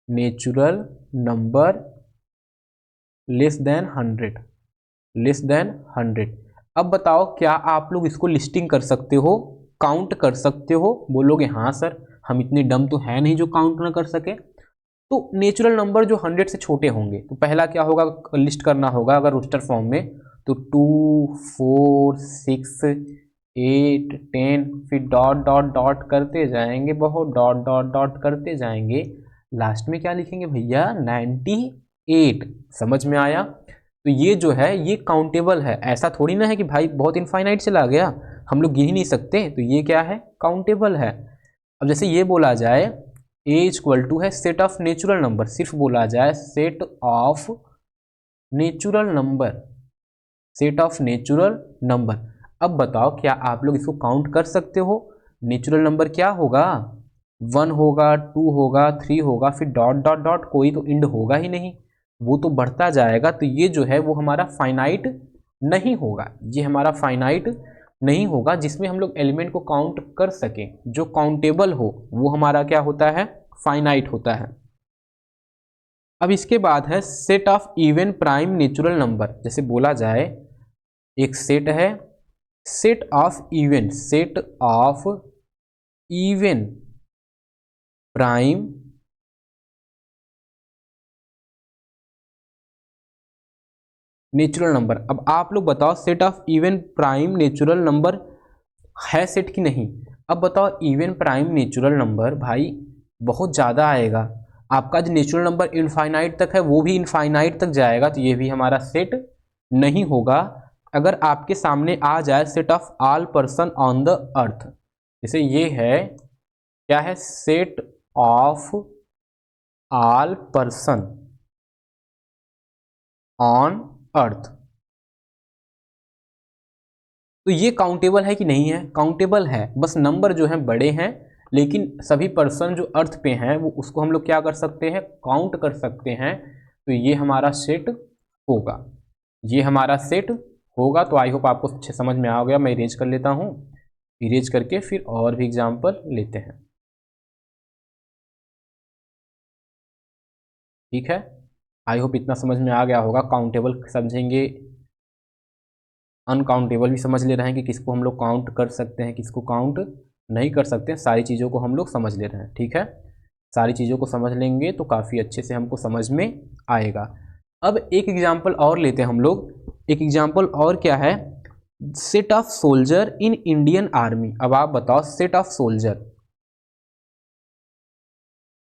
natural number less then 100, less than 100। अब बताओ क्या आप लोग इसको लिस्टिंग कर सकते हो, काउंट कर सकते हो? बोलोगे हाँ सर, हम इतने डम तो है नहीं जो काउंट ना कर सके। तो नेचुरल नंबर जो 100 से छोटे होंगे, तो पहला क्या होगा? लिस्ट करना होगा अगर रोस्टर फॉर्म में, तो 2 4 6 8 10, फिर डॉट डॉट डॉट करते जाएंगे, बहुत डॉट डॉट डॉट करते जाएंगे, लास्ट में क्या लिखेंगे भैया? 98। समझ में आया? तो ये जो है ये काउंटेबल है। ऐसा थोड़ी ना है कि भाई बहुत इनफाइनाइट चला गया, हम लोग गिन ही नहीं सकते। तो ये क्या है? काउंटेबल है। अब जैसे ये बोला जाए ए इक्वल टू है सेट ऑफ नेचुरल नंबर, सिर्फ बोला जाए set of natural number, set of natural number. अब बताओ क्या आप लोग इसको काउंट कर सकते हो? नेचुरल नंबर क्या होगा? 1 होगा, 2 होगा, 3 होगा, फिर डॉट डॉट डॉट, कोई तो इंड होगा ही नहीं, वो तो बढ़ता जाएगा। तो ये जो है वो हमारा फाइनाइट नहीं होगा। ये हमारा फाइनाइट नहीं होगा जिसमें हम लोग एलिमेंट को काउंट कर सकें। जो काउंटेबल हो वो हमारा क्या होता है? फाइनाइट होता है। अब इसके बाद है set of even prime natural number. जैसे बोला जाए एक सेट है set of even, set of even prime natural number. अब आप लोग बताओ set of even prime natural number है सेट की नहीं? अब बताओ इवन प्राइम नेचुरल नंबर भाई बहुत ज़्यादा आएगा। आपका जो नेचुरल नंबर इनफाइनाइट तक है वो भी इनफाइनाइट तक जाएगा, तो ये भी हमारा सेट नहीं होगा। अगर आपके सामने आ जाए set of all person on the earth, जैसे ये है क्या है? Set of all person on earth, तो ये काउंटेबल है कि नहीं है? काउंटेबल है, बस नंबर जो है बड़े हैं, लेकिन सभी पर्सन जो अर्थ पे हैं वो उसको हम लोग क्या कर सकते हैं? काउंट कर सकते हैं। तो ये हमारा सेट होगा। ये हमारा सेट होगा। तो आई होप आपको अच्छे समझ में आ गया। मैं इरेज कर लेता हूँ, इरेज करके फिर और भी एग्जाम्पल लेते हैं। ठीक है, आई होप इतना समझ में आ गया होगा। काउंटेबल समझेंगे, अनकाउंटेबल भी समझ ले रहे हैं कि किसको हम लोग काउंट कर सकते हैं, किसको काउंट नहीं कर सकते हैं। सारी चीज़ों को हम लोग समझ ले रहे हैं। ठीक है, सारी चीज़ों को समझ लेंगे तो काफ़ी अच्छे से हमको समझ में आएगा। अब एक एग्जाम्पल और लेते हैं हम लोग। एक एग्जाम्पल और क्या है, set of soldier in Indian army. अब आप बताओ, सेट ऑफ सोल्जर,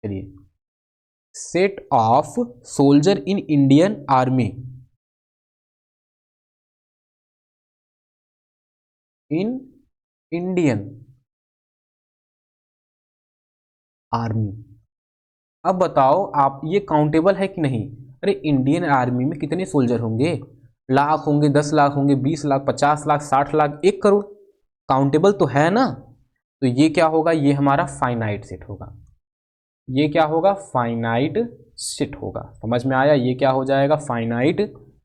चलिए, set of soldier in Indian army, in Indian army. अब बताओ आप, ये काउंटेबल है कि नहीं? अरे इंडियन आर्मी में कितने सोल्जर होंगे? लाख होंगे, 10 लाख होंगे, 20 लाख, 50 लाख, 60 लाख, 1 करोड़। काउंटेबल तो है ना। तो ये क्या होगा? ये हमारा फाइनाइट सेट होगा। ये क्या होगा? फाइनाइट सेट होगा। समझ में आया? ये क्या हो जाएगा? फाइनाइट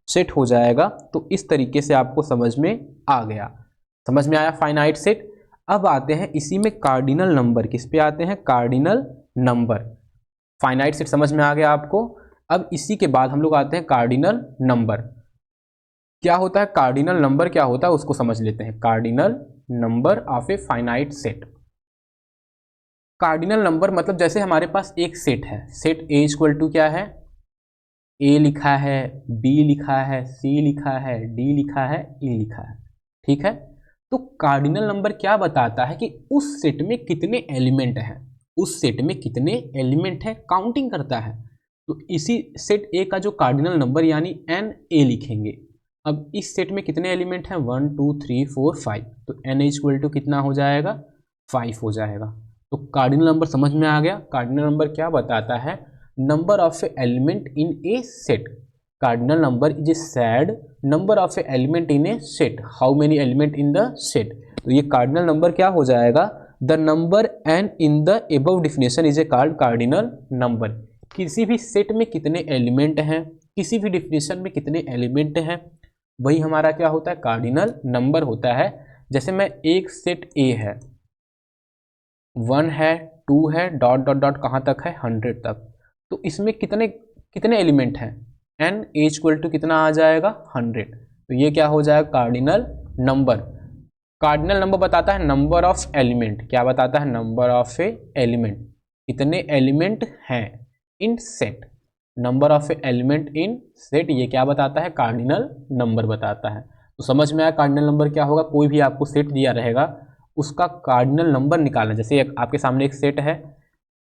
सेट हो जाएगा। तो इस तरीके से आपको समझ में आ गया। समझ में आया फाइनाइट सेट। अब आते हैं इसी में कार्डिनल नंबर। किस पे आते हैं? Cardinal number. फाइनाइट सेट समझ में आ गया आपको। अब इसी के बाद हम लोग आते हैं कार्डिनल नंबर। क्या होता है कार्डिनल नंबर? क्या होता है उसको समझ लेते हैं। Cardinal number of a finite set. Cardinal number मतलब जैसे हमारे पास एक सेट है, सेट ए इक्वल टू क्या है? ए लिखा है, बी लिखा है, सी लिखा है, डी लिखा है, ई लिखा है। ठीक है, तो कार्डिनल नंबर क्या बताता है कि उस सेट में कितने एलिमेंट हैं, उस सेट में कितने एलिमेंट हैं, काउंटिंग करता है। तो इसी सेट ए का जो कार्डिनल नंबर यानी एन ए लिखेंगे। अब इस सेट में कितने एलिमेंट हैं? 1 2 3 4 5। तो एन इक्वल टू कितना हो जाएगा? 5 हो जाएगा। तो कार्डिनल नंबर समझ में आ गया। कार्डिनल नंबर क्या बताता है? Number of a element in a set. Cardinal number is a said number of a element in a set. How many element in the set? तो ये कार्डिनल नंबर क्या हो जाएगा? The number N in the above definition is a called cardinal number. किसी भी set में कितने element हैं, किसी भी डिफिनेशन में कितने एलिमेंट हैं, वही हमारा क्या होता है? कार्डिनल नंबर होता है। जैसे मैं एक सेट ए है, 1 है, 2 है, डॉट डॉट डॉट कहाँ तक है? 100 तक। तो इसमें कितने कितने एलिमेंट हैं? एन इक्वल टू कितना आ जाएगा? 100। तो ये क्या हो जाएगा? Cardinal number. कार्डिनल नंबर बताता है नंबर ऑफ एलिमेंट। क्या बताता है? Number of a element. कितने एलिमेंट हैं in set. Number of a element in set, ये क्या बताता है? कार्डिनल नंबर बताता है। तो समझ में आया कार्डिनल नंबर क्या होगा। कोई भी आपको सेट दिया रहेगा, उसका कार्डिनल नंबर निकालना। जैसे आपके सामने एक सेट है,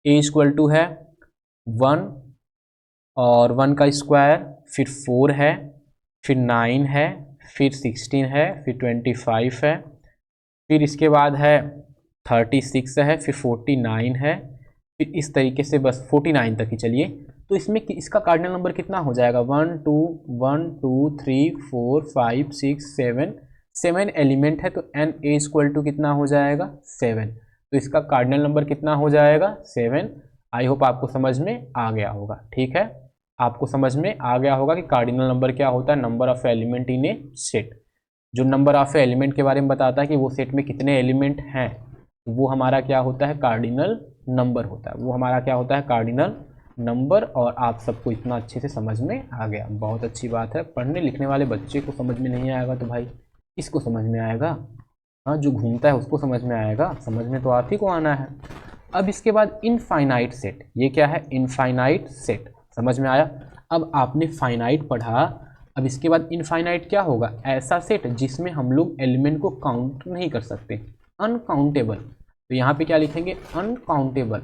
ए इक्वल टू है 1 और 1 का स्क्वायर, फिर 4 है, फिर 9 है, फिर 16 है, फिर 25 है, फिर इसके बाद है 36 है, फिर 49 है, फिर इस तरीके से बस 49 तक ही चलिए। तो इसमें इसका कार्डिनल नंबर कितना हो जाएगा? 1 2 1 2 3 4 5 6 7। 7 एलिमेंट है, तो एन ए इक्वल टू कितना हो जाएगा? 7। तो इसका कार्डिनल नंबर कितना हो जाएगा? 7। आई होप आपको समझ में आ गया होगा। ठीक है, आपको समझ में आ गया होगा कि कार्डिनल नंबर क्या होता है? Number of element in a set. जो नंबर ऑफ एलिमेंट के बारे में बताता है कि वो सेट में कितने एलिमेंट हैं, वो हमारा क्या होता है? कार्डिनल नंबर होता है। वो हमारा क्या होता है? Cardinal number. और आप सबको इतना अच्छे से समझ में आ गया, बहुत अच्छी बात है। पढ़ने लिखने वाले बच्चे को समझ में नहीं आएगा तो भाई इसको समझ में आएगा। हाँ, जो घूमता है उसको समझ में आएगा। समझ में तो आप ही को आना है। अब इसके बाद इनफाइनाइट सेट। ये क्या है? Infinite set. समझ में आया। अब आपने फाइनाइट पढ़ा, अब इसके बाद इनफाइनाइट क्या होगा? ऐसा सेट जिसमें हम लोग एलिमेंट को काउंट नहीं कर सकते, अनकाउंटेबल। तो यहाँ पे क्या लिखेंगे? अनकाउंटेबल।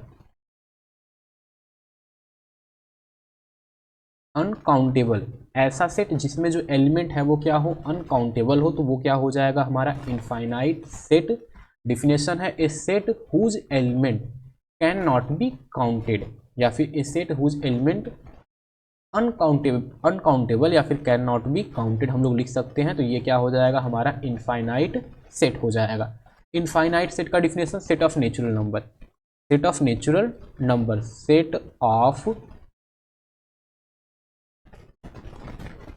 अनकाउंटेबल, ऐसा सेट जिसमें जो एलिमेंट है वो क्या हो? अनकाउंटेबल हो। तो वो क्या हो जाएगा? हमारा इनफाइनाइट सेट। डिफिनेशन है a set whose element can not be counted, या फिर a set whose element uncountable या फिर कैन नॉट बी काउंटेड हम लोग लिख सकते हैं। तो ये क्या हो जाएगा? हमारा इनफाइनाइट सेट हो जाएगा। इनफाइनाइट सेट का definition set of natural number. Set of natural number, set of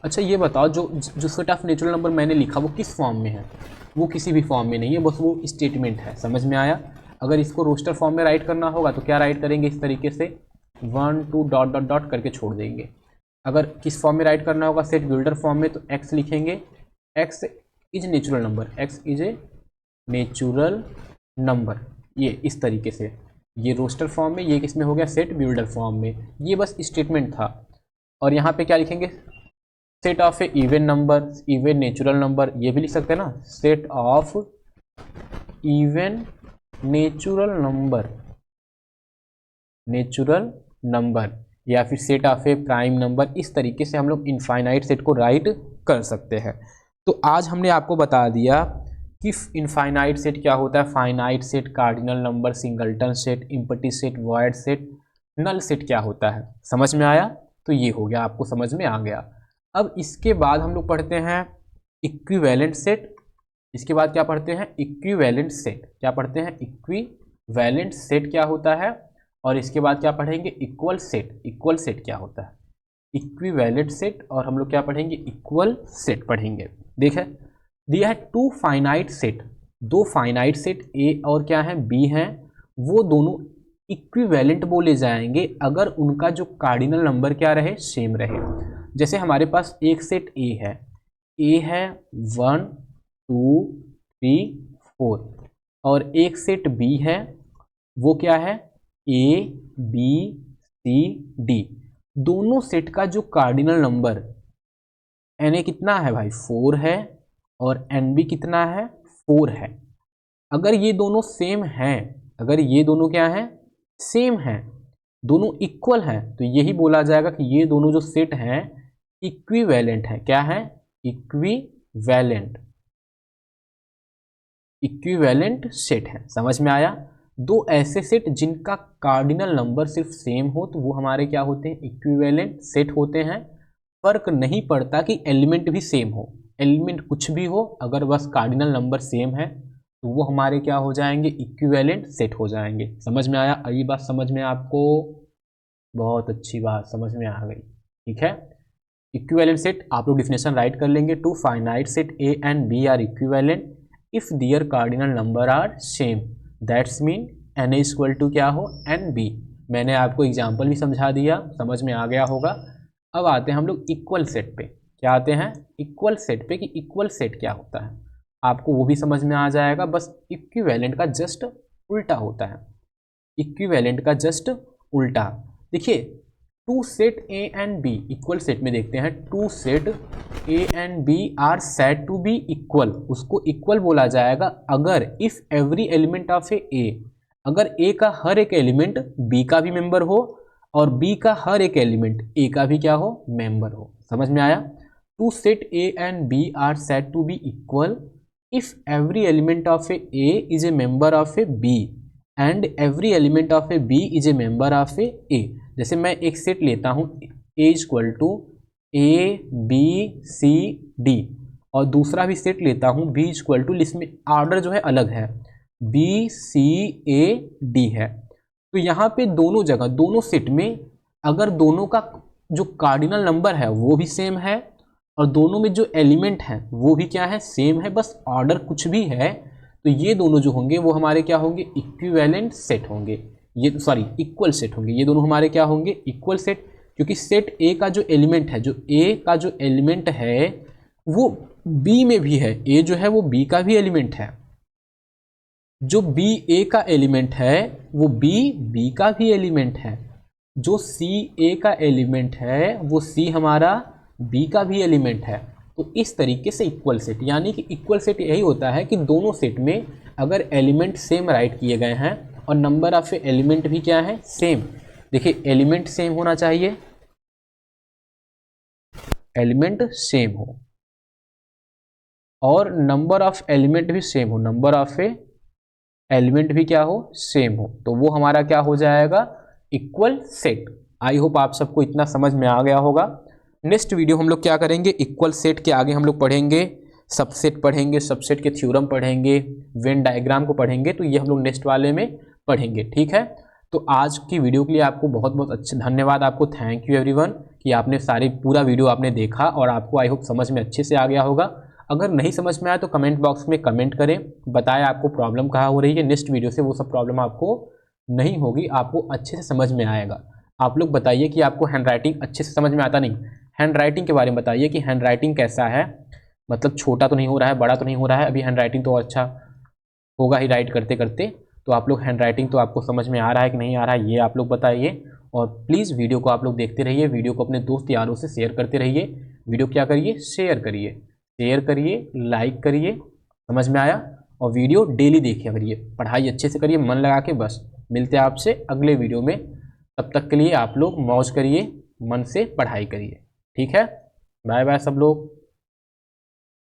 अच्छा ये बताओ, जो सेट ऑफ नेचुरल नंबर मैंने लिखा वो किस फॉर्म में है? वो किसी भी फॉर्म में नहीं है, बस वो स्टेटमेंट है। समझ में आया? अगर इसको रोस्टर फॉर्म में राइट करना होगा तो क्या राइट करेंगे? इस तरीके से 1 2 डॉट डॉट डॉट करके छोड़ देंगे। अगर किस फॉर्म में राइट करना होगा सेट बिल्डर फॉर्म में, तो एक्स लिखेंगे, x is natural number, x is a natural number, ये इस तरीके से। ये रोस्टर फॉर्म में, ये किस में हो गया? सेट बिल्डर फॉर्म में। ये बस स्टेटमेंट था। और यहाँ पे क्या लिखेंगे? Set of A even number, even natural number, ये भी लिख सकते हैं ना, set of even natural number, natural number, या फिर set of A prime number. इस तरीके से हम लोग इनफाइनाइट सेट को राइट कर सकते हैं। तो आज हमने आपको बता दिया कि इनफाइनाइट सेट क्या होता है, finite set, cardinal number, singleton set, empty set, void set, null set क्या होता है। समझ में आया? तो ये हो गया, आपको समझ में आ गया। अब इसके बाद हम लोग पढ़ते हैं इक्विवेलेंट सेट। इसके बाद क्या पढ़ते हैं? Equivalent set. क्या पढ़ते हैं? इक्विवेलेंट सेट क्या होता है। और इसके बाद क्या पढ़ेंगे? Equal set. इक्वल सेट क्या होता है? Equivalent set. और हम लोग क्या पढ़ेंगे? इक्वल सेट पढ़ेंगे। देखिए दिया है टू फाइनाइट सेट, दो फाइनाइट सेट ए और क्या है? बी हैं। वो दोनों इक्विवेलेंट बोले जाएंगे अगर उनका जो कार्डिनल नंबर क्या रहे? सेम रहे। जैसे हमारे पास एक सेट ए है 1 2 3 4, और एक सेट बी है, वो क्या है? A B C D. दोनों सेट का जो कार्डिनल नंबर एन ए कितना है भाई? 4 है, और एन बी कितना है? 4 है। अगर ये दोनों सेम हैं, अगर ये दोनों क्या हैं? सेम हैं, दोनों इक्वल हैं, तो यही बोला जाएगा कि ये दोनों जो सेट हैं इक्विवेलेंट है। क्या है? इक्विवेलेंट, इक्विवेलेंट सेट है। समझ में आया? दो ऐसे सेट जिनका कार्डिनल नंबर सिर्फ सेम हो तो वो हमारे क्या होते हैं? इक्विवेलेंट सेट होते हैं। फर्क नहीं पड़ता कि एलिमेंट भी सेम हो, एलिमेंट कुछ भी हो, अगर बस कार्डिनल नंबर सेम है तो वो हमारे क्या हो जाएंगे? इक्विवेलेंट सेट हो जाएंगे। समझ में आया? अगली बात समझ में आपको? बहुत अच्छी बात, समझ में आ गई। ठीक है, इक्विवेलेंट सेट आप लोग डिफिनेशन राइट कर लेंगे। Two finite set A and B are equivalent if their cardinal number are same, that's mean N A equal to क्या हो? N B. मैंने आपको एग्जाम्पल भी समझा दिया, समझ में आ गया होगा। अब आते हैं हम लोग इक्वल सेट पे। क्या आते हैं? इक्वल सेट पे, कि इक्वल सेट क्या होता है आपको वो भी समझ में आ जाएगा। बस इक्विवेलेंट का जस्ट उल्टा होता है, इक्विवेलेंट का जस्ट उल्टा। देखिए two set A and B, equal set में देखते हैं, two set A and B are said to be equal, उसको इक्वल बोला जाएगा अगर if every element of A, अगर ए का हर एक एलिमेंट बी का भी मेंबर हो और बी का हर एक एलिमेंट ए का भी क्या हो? मेंबर हो। समझ में आया? Two set A and B are said to be equal if every element of A is a member of a B and every element of a B is a member of A. जैसे मैं एक set लेता हूँ A equal to A B C D, और दूसरा भी set लेता हूँ बी इक्वल टू, इसमें ऑर्डर जो है अलग है, बी सी ए डी है। तो यहाँ पे दोनों जगह, दोनों सेट में अगर दोनों का जो कार्डिनल नंबर है वो भी सेम है और दोनों में जो एलिमेंट है वो भी क्या है? सेम है, बस ऑर्डर कुछ भी है, तो ये दोनों जो होंगे वो हमारे क्या होंगे? इक्विवेलेंट सेट होंगे। ये सॉरी इक्वल सेट होंगे। ये दोनों हमारे क्या होंगे? इक्वल सेट, क्योंकि सेट ए का जो एलिमेंट है, जो ए का जो एलिमेंट है वो बी में भी है, ए जो है वो बी का भी एलिमेंट है, जो बी ए का एलिमेंट है वो बी बी का भी एलिमेंट है, जो सी ए का एलिमेंट है वो सी हमारा बी का भी एलिमेंट है। तो इस तरीके से इक्वल सेट, यानी कि इक्वल सेट यही होता है कि दोनों सेट में अगर एलिमेंट सेम राइट किए गए हैं और नंबर ऑफ एलिमेंट भी क्या है? सेम। देखिए एलिमेंट सेम होना चाहिए, एलिमेंट सेम हो, और नंबर ऑफ एलिमेंट भी सेम हो, नंबर ऑफ एलिमेंट भी क्या हो? सेम हो, तो वो हमारा क्या हो जाएगा? Equal set. आई होप आप सबको इतना समझ में आ गया होगा। नेक्स्ट वीडियो हम लोग क्या करेंगे? इक्वल सेट के आगे हम लोग पढ़ेंगे सबसेट, पढ़ेंगे सबसेट के थ्योरम, पढ़ेंगे वेन डायग्राम को पढ़ेंगे, तो ये हम लोग नेक्स्ट वाले में पढ़ेंगे। ठीक है, तो आज की वीडियो के लिए आपको बहुत बहुत अच्छा धन्यवाद। आपको थैंक यू एवरीवन कि कि आपने सारी पूरा वीडियो आपने देखा और आपको आई होप समझ में अच्छे से आ गया होगा। अगर नहीं समझ में आया तो कमेंट बॉक्स में कमेंट करें, बताएं आपको प्रॉब्लम कहाँ हो रही है। नेक्स्ट वीडियो से वो सब प्रॉब्लम आपको नहीं होगी, आपको अच्छे से समझ में आएगा। आप लोग बताइए कि आपको हैंड राइटिंग अच्छे से समझ में आता नहीं, हैंड राइटिंग के बारे में बताइए कि हैंड राइटिंग कैसा है, मतलब छोटा तो नहीं हो रहा है, बड़ा तो नहीं हो रहा है, अभी हैंड राइटिंग तो अच्छा होगा ही राइट करते करते। तो आप लोग हैंड राइटिंग तो आपको समझ में आ रहा है कि नहीं आ रहा है, ये आप लोग बताइए। और प्लीज़ वीडियो को आप लोग देखते रहिए, वीडियो को अपने दोस्त यारों से शेयर करते रहिए। वीडियो क्या करिए, शेयर करिए, शेयर करिए, लाइक करिए, समझ में आया। और वीडियो डेली देखिए करिए, पढ़ाई अच्छे से करिए मन लगा के। बस मिलते हैं आपसे अगले वीडियो में, तब तक के लिए आप लोग मौज करिए, मन से पढ़ाई करिए। ठीक है, बाय बाय सब लोग।